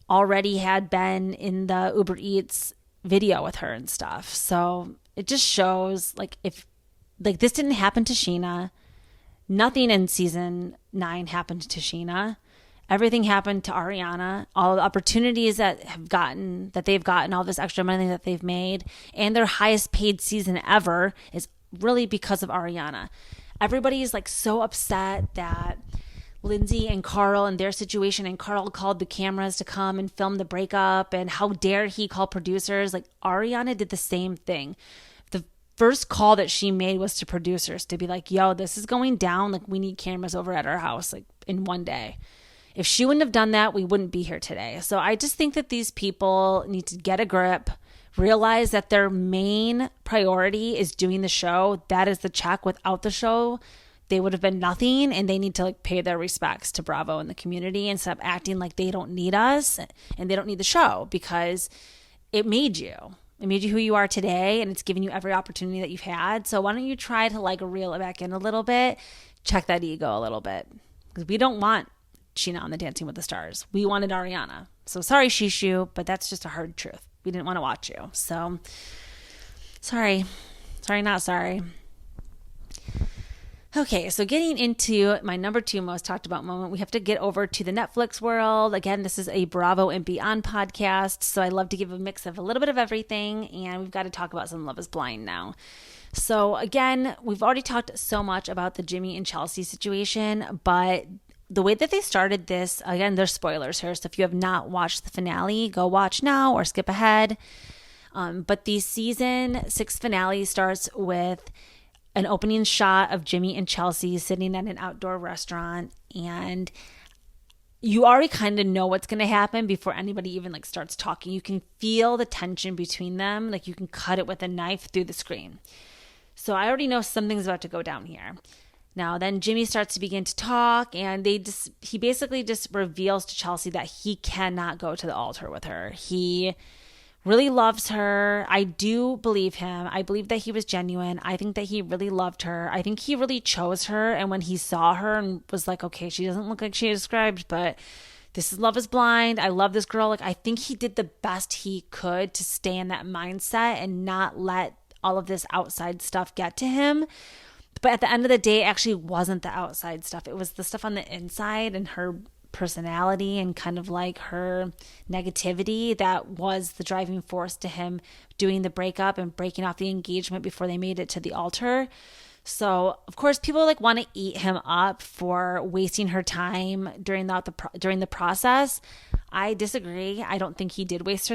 already had been in the Uber Eats video with her and stuff. So it just shows like if like this didn't happen to Sheana, nothing in season 9 happened to Sheana. Everything happened to Ariana. All the opportunities that they've gotten, all this extra money that they've made, and their highest paid season ever is really because of Ariana. Everybody's like so upset that Lindsay and Carl and their situation, and Carl called the cameras to come and film the breakup, and how dare he call producers. Like Ariana did the same thing. The first call that she made was to producers to be like, yo, this is going down. Like we need cameras over at our house like in one day. If she wouldn't have done that, we wouldn't be here today. So I just think that these people need to get a grip, realize that their main priority is doing the show. That is the check. Without the show, they would have been nothing, and they need to like pay their respects to Bravo and the community and stop acting like they don't need us and they don't need the show because it made you. It made you who you are today, and it's given you every opportunity that you've had. So why don't you try to like reel it back in a little bit, check that ego a little bit, because we don't want Sheana on the Dancing with the Stars. We wanted Ariana. So sorry, Shishu, but that's just a hard truth. We didn't want to watch you. So sorry. Sorry, not sorry. Okay, so getting into my number 2 most talked about moment, we have to get over to the Netflix world. Again, this is a Bravo and Beyond podcast, so I love to give a mix of a little bit of everything, and we've got to talk about some Love is Blind now. So again, we've already talked so much about the Jimmy and Chelsea situation, but the way that they started this, again, there's spoilers here. So if you have not watched the finale, go watch now or skip ahead. But the season 6 finale starts with an opening shot of Jimmy and Chelsea sitting at an outdoor restaurant. And you already kind of know what's going to happen before anybody even like starts talking. You can feel the tension between them. Like you can cut it with a knife through the screen. So I already know something's about to go down here. Now, then Jimmy starts to begin to talk, and he basically just reveals to Chelsea that he cannot go to the altar with her. He really loves her. I do believe him. I believe that he was genuine. I think that he really loved her. I think he really chose her. And when he saw her and was like, okay, she doesn't look like she described, but this is Love is Blind. I love this girl. Like, I think he did the best he could to stay in that mindset and not let all of this outside stuff get to him. But at the end of the day, it actually wasn't the outside stuff. It was the stuff on the inside and her personality and kind of like her negativity that was the driving force to him doing the breakup and breaking off the engagement before they made it to the altar. So, of course, people like want to eat him up for wasting her time during the process. I disagree. I don't think he did waste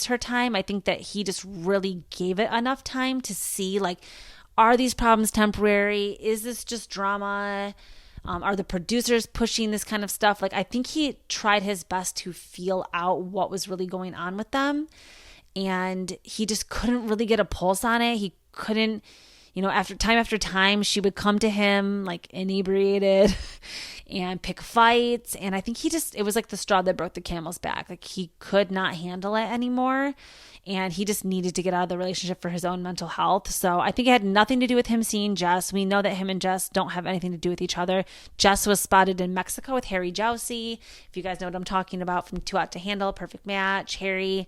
her time. I think that he just really gave it enough time to see like, are these problems temporary? Is this just drama? Are the producers pushing this kind of stuff? Like, I think he tried his best to feel out what was really going on with them. And he just couldn't really get a pulse on it. He couldn't, after time, she would come to him like inebriated and pick fights. And I think it was like the straw that broke the camel's back. Like he could not handle it anymore. And he just needed to get out of the relationship for his own mental health. So I think it had nothing to do with him seeing Jess. We know that him and Jess don't have anything to do with each other. Jess was spotted in Mexico with Harry Jowsey. If you guys know what I'm talking about from Too Hot to Handle, Perfect Match, Harry.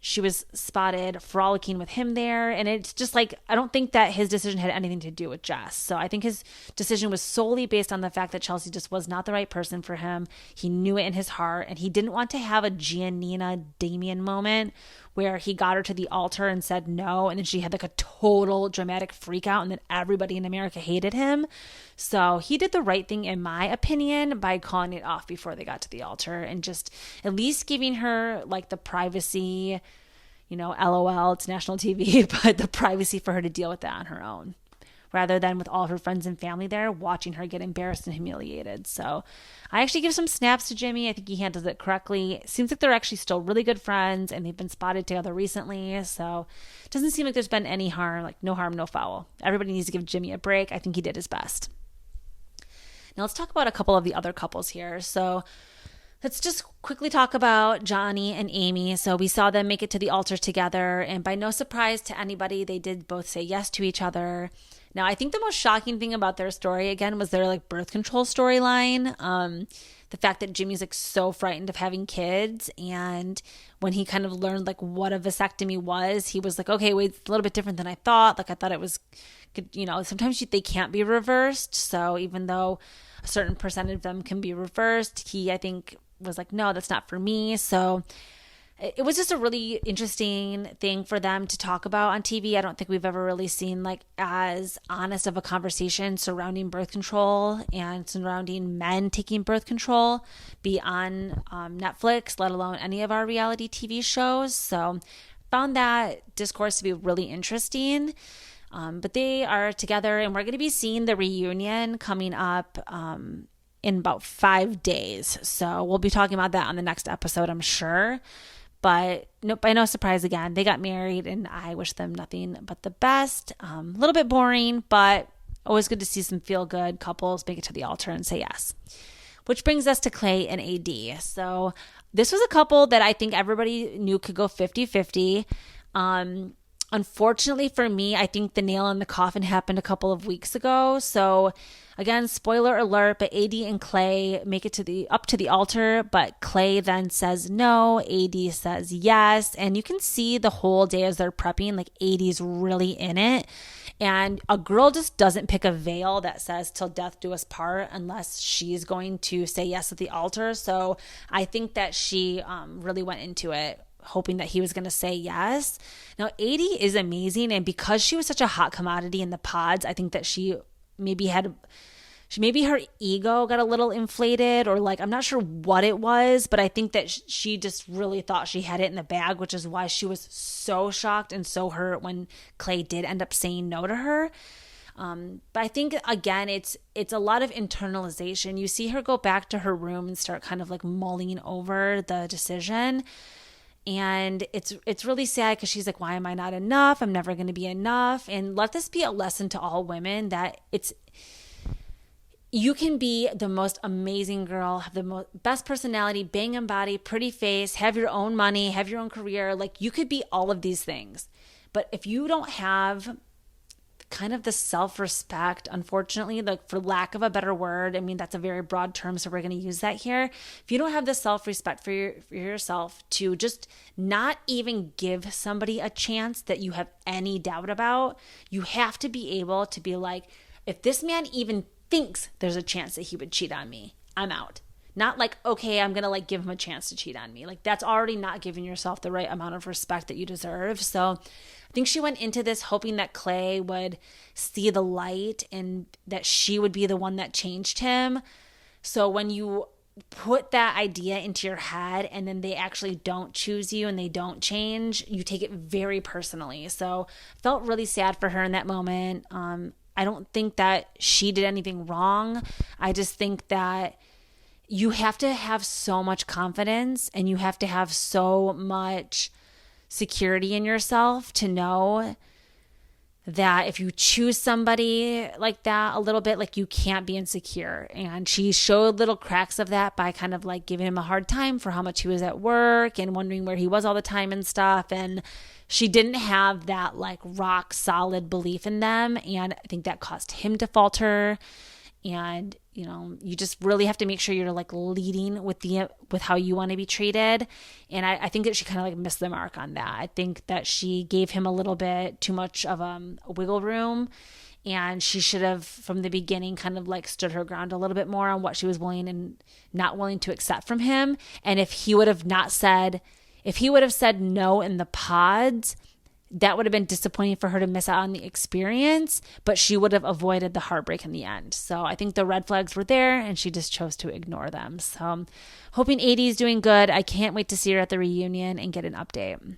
She was spotted frolicking with him there. And it's just like, I don't think that his decision had anything to do with Jess. So I think his decision was solely based on the fact that Chelsea just was not the right person for him. He knew it in his heart, and he didn't want to have a Giannina Damian moment where he got her to the altar and said no, and then she had like a total dramatic freak out, and then everybody in America hated him. So he did the right thing, in my opinion, by calling it off before they got to the altar and just at least giving her like the privacy, LOL, it's national TV, but the privacy for her to deal with that on her own, rather than with all of her friends and family there watching her get embarrassed and humiliated. So I actually give some snaps to Jimmy. I think he handles it correctly. It seems like they're actually still really good friends, and they've been spotted together recently. So it doesn't seem like there's been any harm, like no harm, no foul. Everybody needs to give Jimmy a break. I think he did his best. Now let's talk about a couple of the other couples here. So let's just quickly talk about Johnny and Amy. So we saw them make it to the altar together, and by no surprise to anybody, they did both say yes to each other. Now, I think the most shocking thing about their story, again, was their like birth control storyline. The fact that Jimmy's like so frightened of having kids, and when he kind of learned like what a vasectomy was, he was like, okay, wait, it's a little bit different than I thought. Like I thought it was, sometimes they can't be reversed. So even though a certain percentage of them can be reversed, he, I think, was like, no, that's not for me. So it was just a really interesting thing for them to talk about on TV. I don't think we've ever really seen like as honest of a conversation surrounding birth control and surrounding men taking birth control be on Netflix, let alone any of our reality TV shows. So found that discourse to be really interesting. But they are together, and we're going to be seeing the reunion coming up in about 5 days. So we'll be talking about that on the next episode, I'm sure. But no, by no surprise, again, they got married, and I wish them nothing but the best. A little bit boring, but always good to see some feel-good couples make it to the altar and say yes. Which brings us to Clay and AD. So this was a couple that I think everybody knew could go 50-50. Unfortunately for me, I think the nail in the coffin happened a couple of weeks ago. So again, spoiler alert, but AD and Clay make it up to the altar, but Clay then says no, AD says yes. And you can see the whole day as they're prepping, like AD's really in it. And a girl just doesn't pick a veil that says till death do us part unless she's going to say yes at the altar. So I think that she really went into it hoping that he was going to say yes. Now, AD is amazing, and because she was such a hot commodity in the pods, I think that she maybe her ego got a little inflated, or like, I'm not sure what it was, but I think that she just really thought she had it in the bag, which is why she was so shocked and so hurt when Clay did end up saying no to her. But I think, again, it's a lot of internalization. You see her go back to her room and start kind of like mulling over the decision. And it's really sad because she's like, why am I not enough? I'm never going to be enough. And let this be a lesson to all women that you can be the most amazing girl, have the best personality, banging body, pretty face, have your own money, have your own career. Like, you could be all of these things. But if you don't have kind of the self-respect, unfortunately, like, for lack of a better word, I mean, that's a very broad term, so we're going to use that here. If you don't have the self-respect for yourself to just not even give somebody a chance that you have any doubt about, you have to be able to be like, if this man even thinks there's a chance that he would cheat on me, I'm out. Not like, okay, I'm going to like give him a chance to cheat on me. Like, that's already not giving yourself the right amount of respect that you deserve. So I think she went into this hoping that Clay would see the light and that she would be the one that changed him. So when you put that idea into your head and then they actually don't choose you and they don't change, you take it very personally. So I felt really sad for her in that moment. I don't think that she did anything wrong. I just think that you have to have so much confidence and you have to have so much security in yourself to know that if you choose somebody like that a little bit, like, you can't be insecure. And she showed little cracks of that by kind of like giving him a hard time for how much he was at work and wondering where he was all the time and stuff. And she didn't have that like rock solid belief in them. And I think that caused him to falter. And, you just really have to make sure you're like leading with how you want to be treated. And I think that she kind of like missed the mark on that. I think that she gave him a little bit too much of a wiggle room, and she should have from the beginning kind of like stood her ground a little bit more on what she was willing and not willing to accept from him. And if he would have not said, if he would have said no in the pods, that would have been disappointing for her to miss out on the experience, but she would have avoided the heartbreak in the end. So I think the red flags were there and she just chose to ignore them. So I'm hoping 80 is doing good. I can't wait to see her at the reunion and get an update.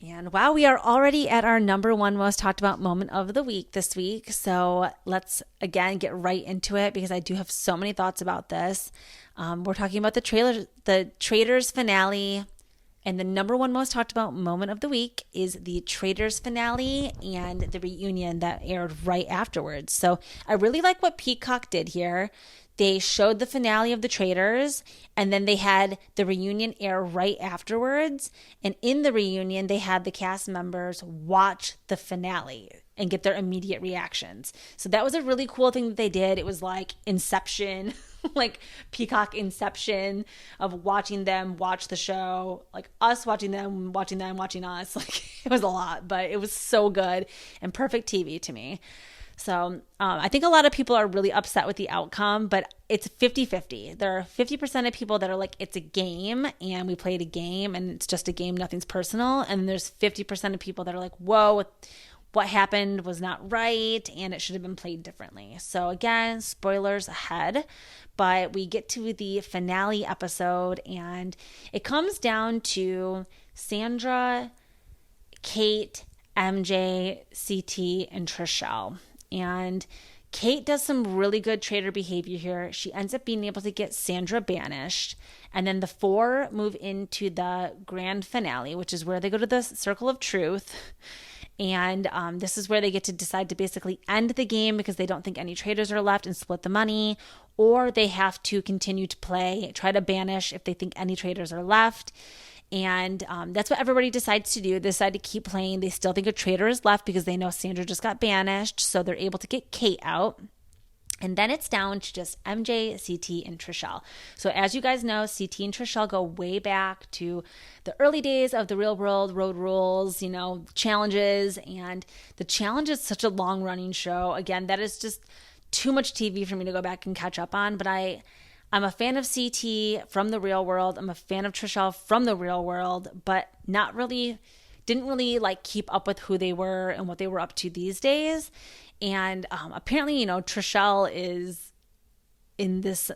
And wow, we are already at our number one most talked about moment of the week this week. So let's again get right into it because I do have so many thoughts about this. We're talking about the Traitors finale. And the number one most talked about moment of the week is the Traitors finale and the reunion that aired right afterwards. So I really like what Peacock did here. They showed the finale of the Traitors, and then they had the reunion air right afterwards. And in the reunion, they had the cast members watch the finale and get their immediate reactions. So that was a really cool thing that they did. It was like Inception, like Peacock Inception of watching them watch the show, like us watching them, watching us. Like it was a lot, but it was so good and perfect TV to me. So I think a lot of people are really upset with the outcome, but it's 50-50. There are 50% of people that are like, it's a game and we played a game and it's just a game, nothing's personal. And there's 50% of people that are like, whoa, what happened was not right and it should have been played differently. So again, spoilers ahead, but we get to the finale episode and it comes down to Sandra, Kate, MJ, CT, and Trishelle. And Kate does some really good traitor behavior here. She ends up being able to get Sandra banished. And then the four move into the grand finale, which is where they go to the Circle of Truth. And this is where they get to decide to basically end the game because they don't think any traitors are left and split the money. Or they have to continue to play, try to banish if they think any traitors are left. And that's what everybody decides to do. They decide to keep playing. They still think a traitor is left because they know Sandra just got banished. So they're able to get Kate out. And then it's down to just MJ, CT, and Trishelle. So as you guys know, CT and Trishelle go way back to the early days of the Real World Road Rules, challenges. And the challenge is such a long-running show. Again, that is just too much TV for me to go back and catch up on. But I'm a fan of CT from the Real World. I'm a fan of Trishelle from the Real World, but didn't really like keep up with who they were and what they were up to these days. And apparently, Trishelle is in this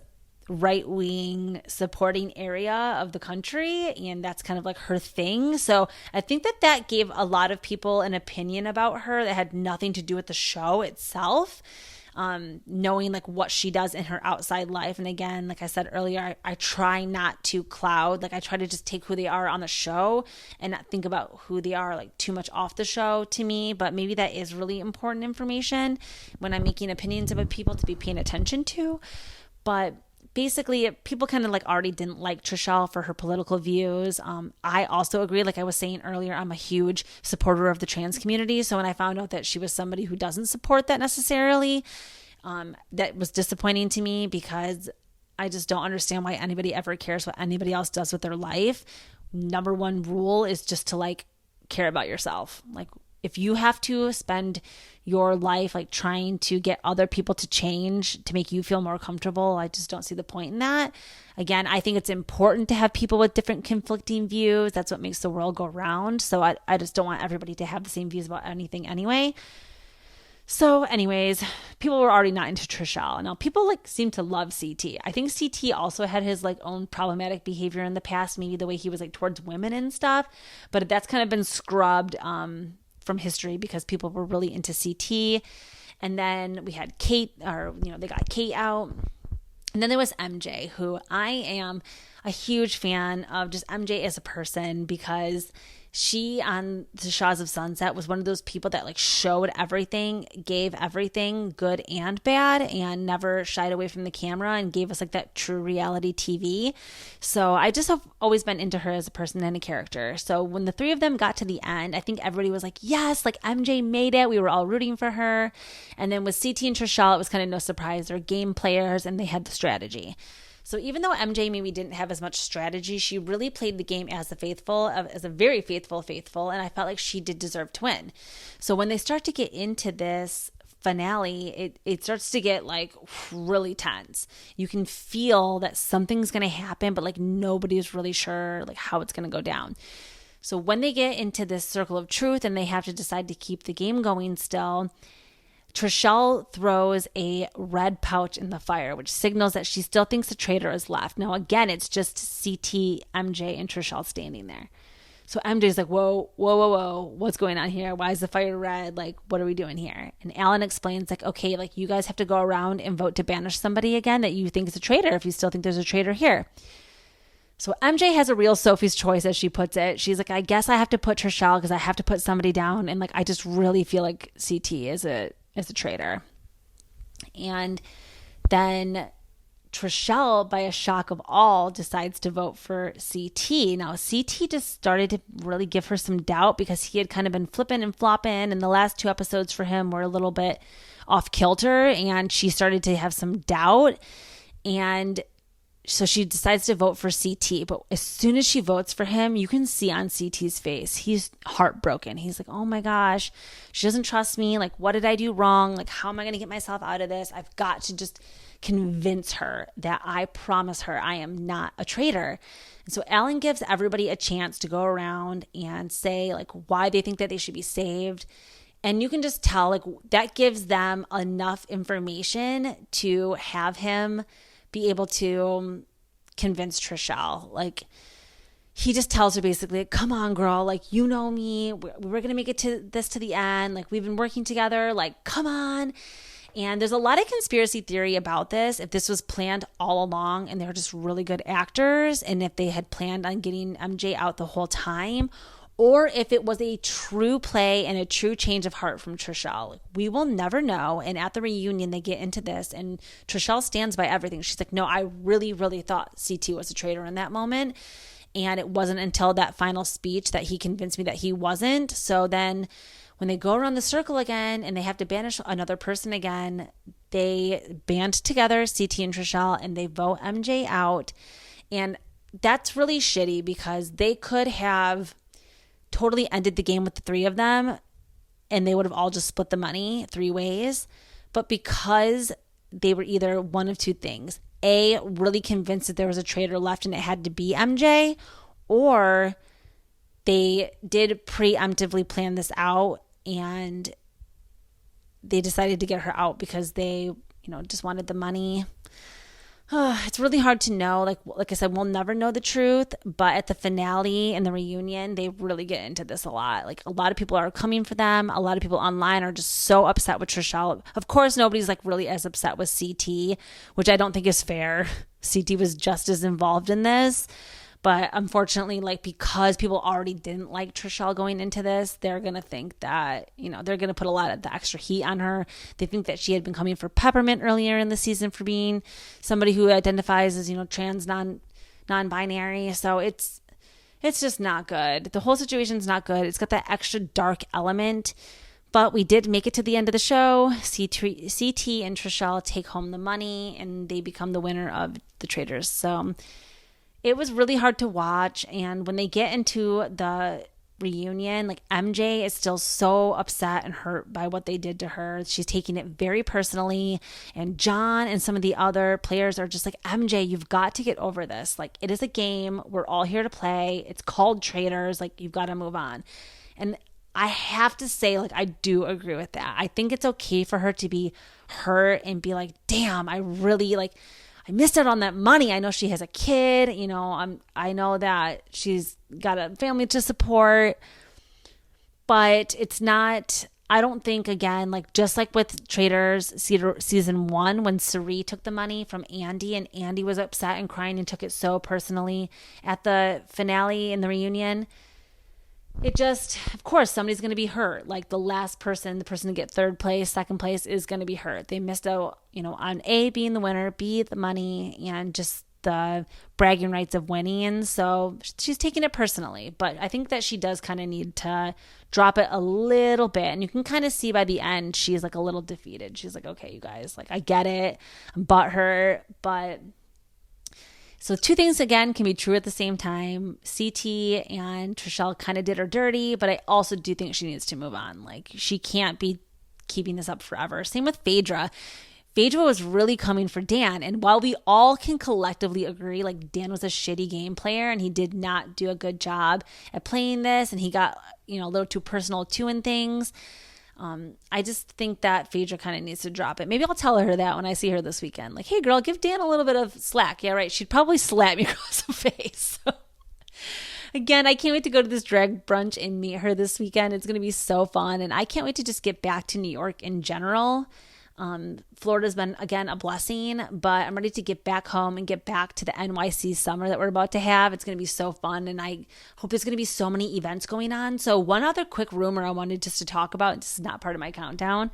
right-wing supporting area of the country, and that's kind of like her thing. So I think that gave a lot of people an opinion about her that had nothing to do with the show itself. Knowing like what she does in her outside life. And again, like I said earlier, I try not to cloud, like I try to just take who they are on the show and not think about who they are like too much off the show to me, but maybe that is really important information when I'm making opinions about people to be paying attention to. But basically, people kind of like already didn't like Trishelle for her political views. I also agree, like I was saying earlier, I'm a huge supporter of the trans community. So when I found out that she was somebody who doesn't support that necessarily, that was disappointing to me because I just don't understand why anybody ever cares what anybody else does with their life. Number one rule is just to like care about yourself. Like if you have to spend your life like trying to get other people to change to make you feel more comfortable, I just don't see the point in that. Again, I think it's important to have people with different conflicting views. That's what makes the world go round. So I just don't want everybody to have the same views about anything anyway. So anyways, people were already not into Trishelle. Now people like seem to love CT. I think CT also had his like own problematic behavior in the past, maybe the way he was like towards women and stuff, but that's kind of been scrubbed from history because people were really into CT. And then we had Kate, they got Kate out. And then there was MJ, who I am a huge fan of just MJ as a person because she on the Shaws of Sunset was one of those people that like showed everything, gave everything good and bad, and never shied away from the camera and gave us like that true reality TV. So I just have always been into her as a person and a character. So when the three of them got to the end, I think everybody was like, yes, like MJ made it. We were all rooting for her. And then with CT and Trishelle, it was kind of no surprise. They're game players and they had the strategy. So even though MJ maybe didn't have as much strategy, she really played the game as a very faithful, and I felt like she did deserve to win. So when they start to get into this finale, it starts to get like really tense. You can feel that something's going to happen, but like nobody's really sure like how it's going to go down. So when they get into this circle of truth and they have to decide to keep the game going still, Trishelle throws a red pouch in the fire, which signals that she still thinks the traitor is left. Now, again, it's just CT, MJ, and Trishelle standing there. So MJ's like, whoa, what's going on here? Why is the fire red? Like, what are we doing here? And Alan explains, like, okay, like, you guys have to go around and vote to banish somebody again that you think is a traitor if you still think there's a traitor here. So MJ has a real Sophie's choice, as she puts it. She's like, I guess I have to put Trishelle because I have to put somebody down. And, like, I just really feel like CT is a traitor. And then Trishelle, by a shock of all, decides to vote for CT. Now, CT just started to really give her some doubt because he had kind of been flipping and flopping, and the last 2 episodes for him were a little bit off kilter, and she started to have some doubt. And so she decides to vote for CT. But as soon as she votes for him, you can see on CT's face, he's heartbroken. He's like, oh my gosh, she doesn't trust me. Like, what did I do wrong? Like, how am I going to get myself out of this? I've got to just convince her that I promise her I am not a traitor. And so Alan gives everybody a chance to go around and say like why they think that they should be saved. And you can just tell like that gives them enough information to have him be able to convince Trishelle. Like, he just tells her basically, come on, girl, like, you know me, we're going to make it to the end. Like, we've been working together, like, come on. And there's a lot of conspiracy theory about this. If this was planned all along and they were just really good actors, and if they had planned on getting MJ out the whole time, or if it was a true play and a true change of heart from Trishelle. We will never know. And at the reunion, they get into this, and Trishelle stands by everything. She's like, no, I really, really thought CT was a traitor in that moment. And it wasn't until that final speech that he convinced me that he wasn't. So then when they go around the circle again and they have to banish another person again, they band together, CT and Trishelle, and they vote MJ out. And that's really shitty because they could have totally ended the game with the 3 of them and they would have all just split the money 3 ways. But because they were either one of 2 things, A, really convinced that there was a traitor left and it had to be MJ, or they did preemptively plan this out and they decided to get her out because they, just wanted the money. It's really hard to know. Like I said, we'll never know the truth, but at the finale and the reunion, they really get into this a lot. Like, a lot of people are coming for them. A lot of people online are just so upset with Trishelle. Of course, nobody's like really as upset with CT, which I don't think is fair. CT was just as involved in this. But unfortunately, like, because people already didn't like Trishelle going into this, they're going to think that, they're going to put a lot of the extra heat on her. They think that she had been coming for Peppermint earlier in the season for being somebody who identifies as, trans, non-binary. So it's just not good. The whole situation's not good. It's got that extra dark element. But we did make it to the end of the show. CT and Trishelle take home the money and they become the winner of the Traitors. So it was really hard to watch. And when they get into the reunion, like, MJ is still so upset and hurt by what they did to her. She's taking it very personally. And John and some of the other players are just like, MJ, you've got to get over this. Like, it is a game. We're all here to play. It's called Traitors. Like, you've got to move on. And I have to say, like, I do agree with that. I think it's okay for her to be hurt and be like, damn, I really, like, I missed out on that money. I know she has a kid, I know that she's got a family to support, but it's not, I don't think, again, like, just like with Traitors season 1, when Cirie took the money from Andy and Andy was upset and crying and took it so personally at the finale and the reunion. It just, of course, somebody's going to be hurt. Like, the last person, the person to get 3rd place, 2nd place is going to be hurt. They missed out, on A, being the winner, B, the money, and just the bragging rights of winning. And so she's taking it personally. But I think that she does kind of need to drop it a little bit. And you can kind of see by the end, she's like a little defeated. She's like, okay, you guys, like, I get it. I'm butthurt, but... So 2 things, again, can be true at the same time. CT and Trishelle kind of did her dirty, but I also do think she needs to move on. Like, she can't be keeping this up forever. Same with Phaedra. Phaedra was really coming for Dan. And while we all can collectively agree, like Dan was a shitty game player and he did not do a good job at playing this, and he got, a little too personal too in things. I just think that Phaedra kind of needs to drop it. Maybe I'll tell her that when I see her this weekend. Like, hey girl, give Dan a little bit of slack. Yeah, right. She'd probably slap me across the face. So, again, I can't wait to go to this drag brunch and meet her this weekend. It's going to be so fun. And I can't wait to just get back to New York in general. Florida's been, again, a blessing, but I'm ready to get back home and get back to the NYC summer that we're about to have. It's going to be so fun, and I hope there's going to be so many events going on. So one other quick rumor I wanted just to talk about, this is not part of my countdown,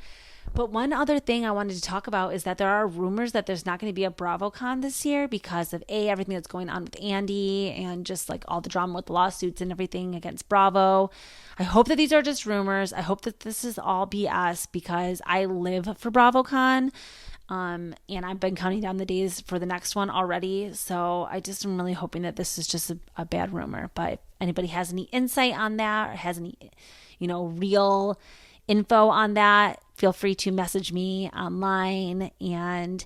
but one other thing I wanted to talk about is that there are rumors that there's not going to be a BravoCon this year because of everything that's going on with Andy and just like all the drama with lawsuits and everything against Bravo. I hope that these are just rumors. I hope that this is all BS because I live for BravoCon. And I've been counting down the days for the next one already. So I just am really hoping that this is just a bad rumor. But if anybody has any insight on that or has any, real info on that, feel free to message me online. And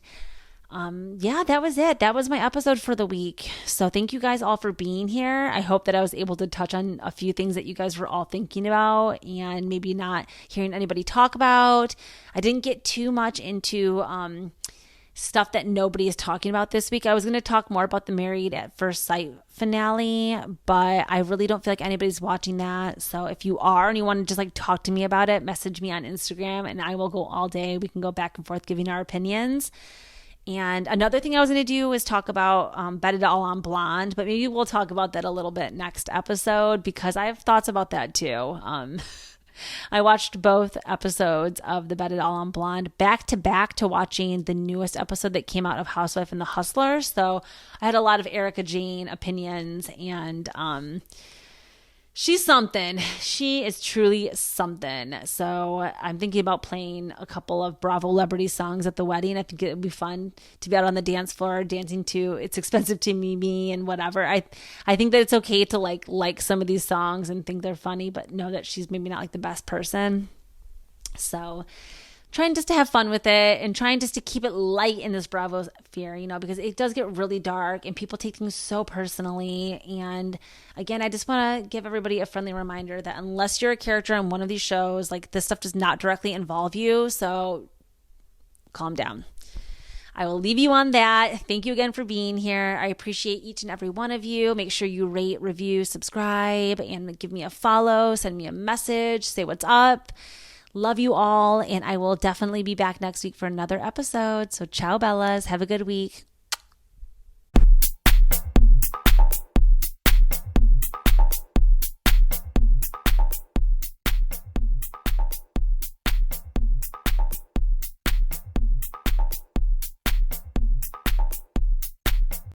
that was it. That was my episode for the week. So thank you guys all for being here. I hope that I was able to touch on a few things that you guys were all thinking about and maybe not hearing anybody talk about. I didn't get too much into stuff that nobody is talking about this week. I was going to talk more about the Married at First Sight finale, but I really don't feel like anybody's watching that. So if you are and you want to just like talk to me about it, message me on Instagram and I will go all day. We can go back and forth giving our opinions. And another thing I was going to do is talk about Bet It All on Blonde, but maybe we'll talk about that a little bit next episode because I have thoughts about that too. I watched both episodes of the Bet It All on Blonde back to back to watching the newest episode that came out of Housewife and the Hustler. So I had a lot of Erica Jane opinions, and she's something. She is truly something. So I'm thinking about playing a couple of Bravolebs songs at the wedding. I think it would be fun to be out on the dance floor dancing to It's Expensive to Me and whatever. I think that it's okay to like some of these songs and think they're funny, but know that she's maybe not like the best person. So trying just to have fun with it and trying just to keep it light in this Bravo sphere, because it does get really dark and people take things so personally. And again, I just want to give everybody a friendly reminder that unless you're a character on one of these shows, like this stuff does not directly involve you. So calm down. I will leave you on that. Thank you again for being here. I appreciate each and every one of you. Make sure you rate, review, subscribe, and give me a follow. Send me a message. Say what's up. Love you all, and I will definitely be back next week for another episode. So ciao, Bellas. Have a good week.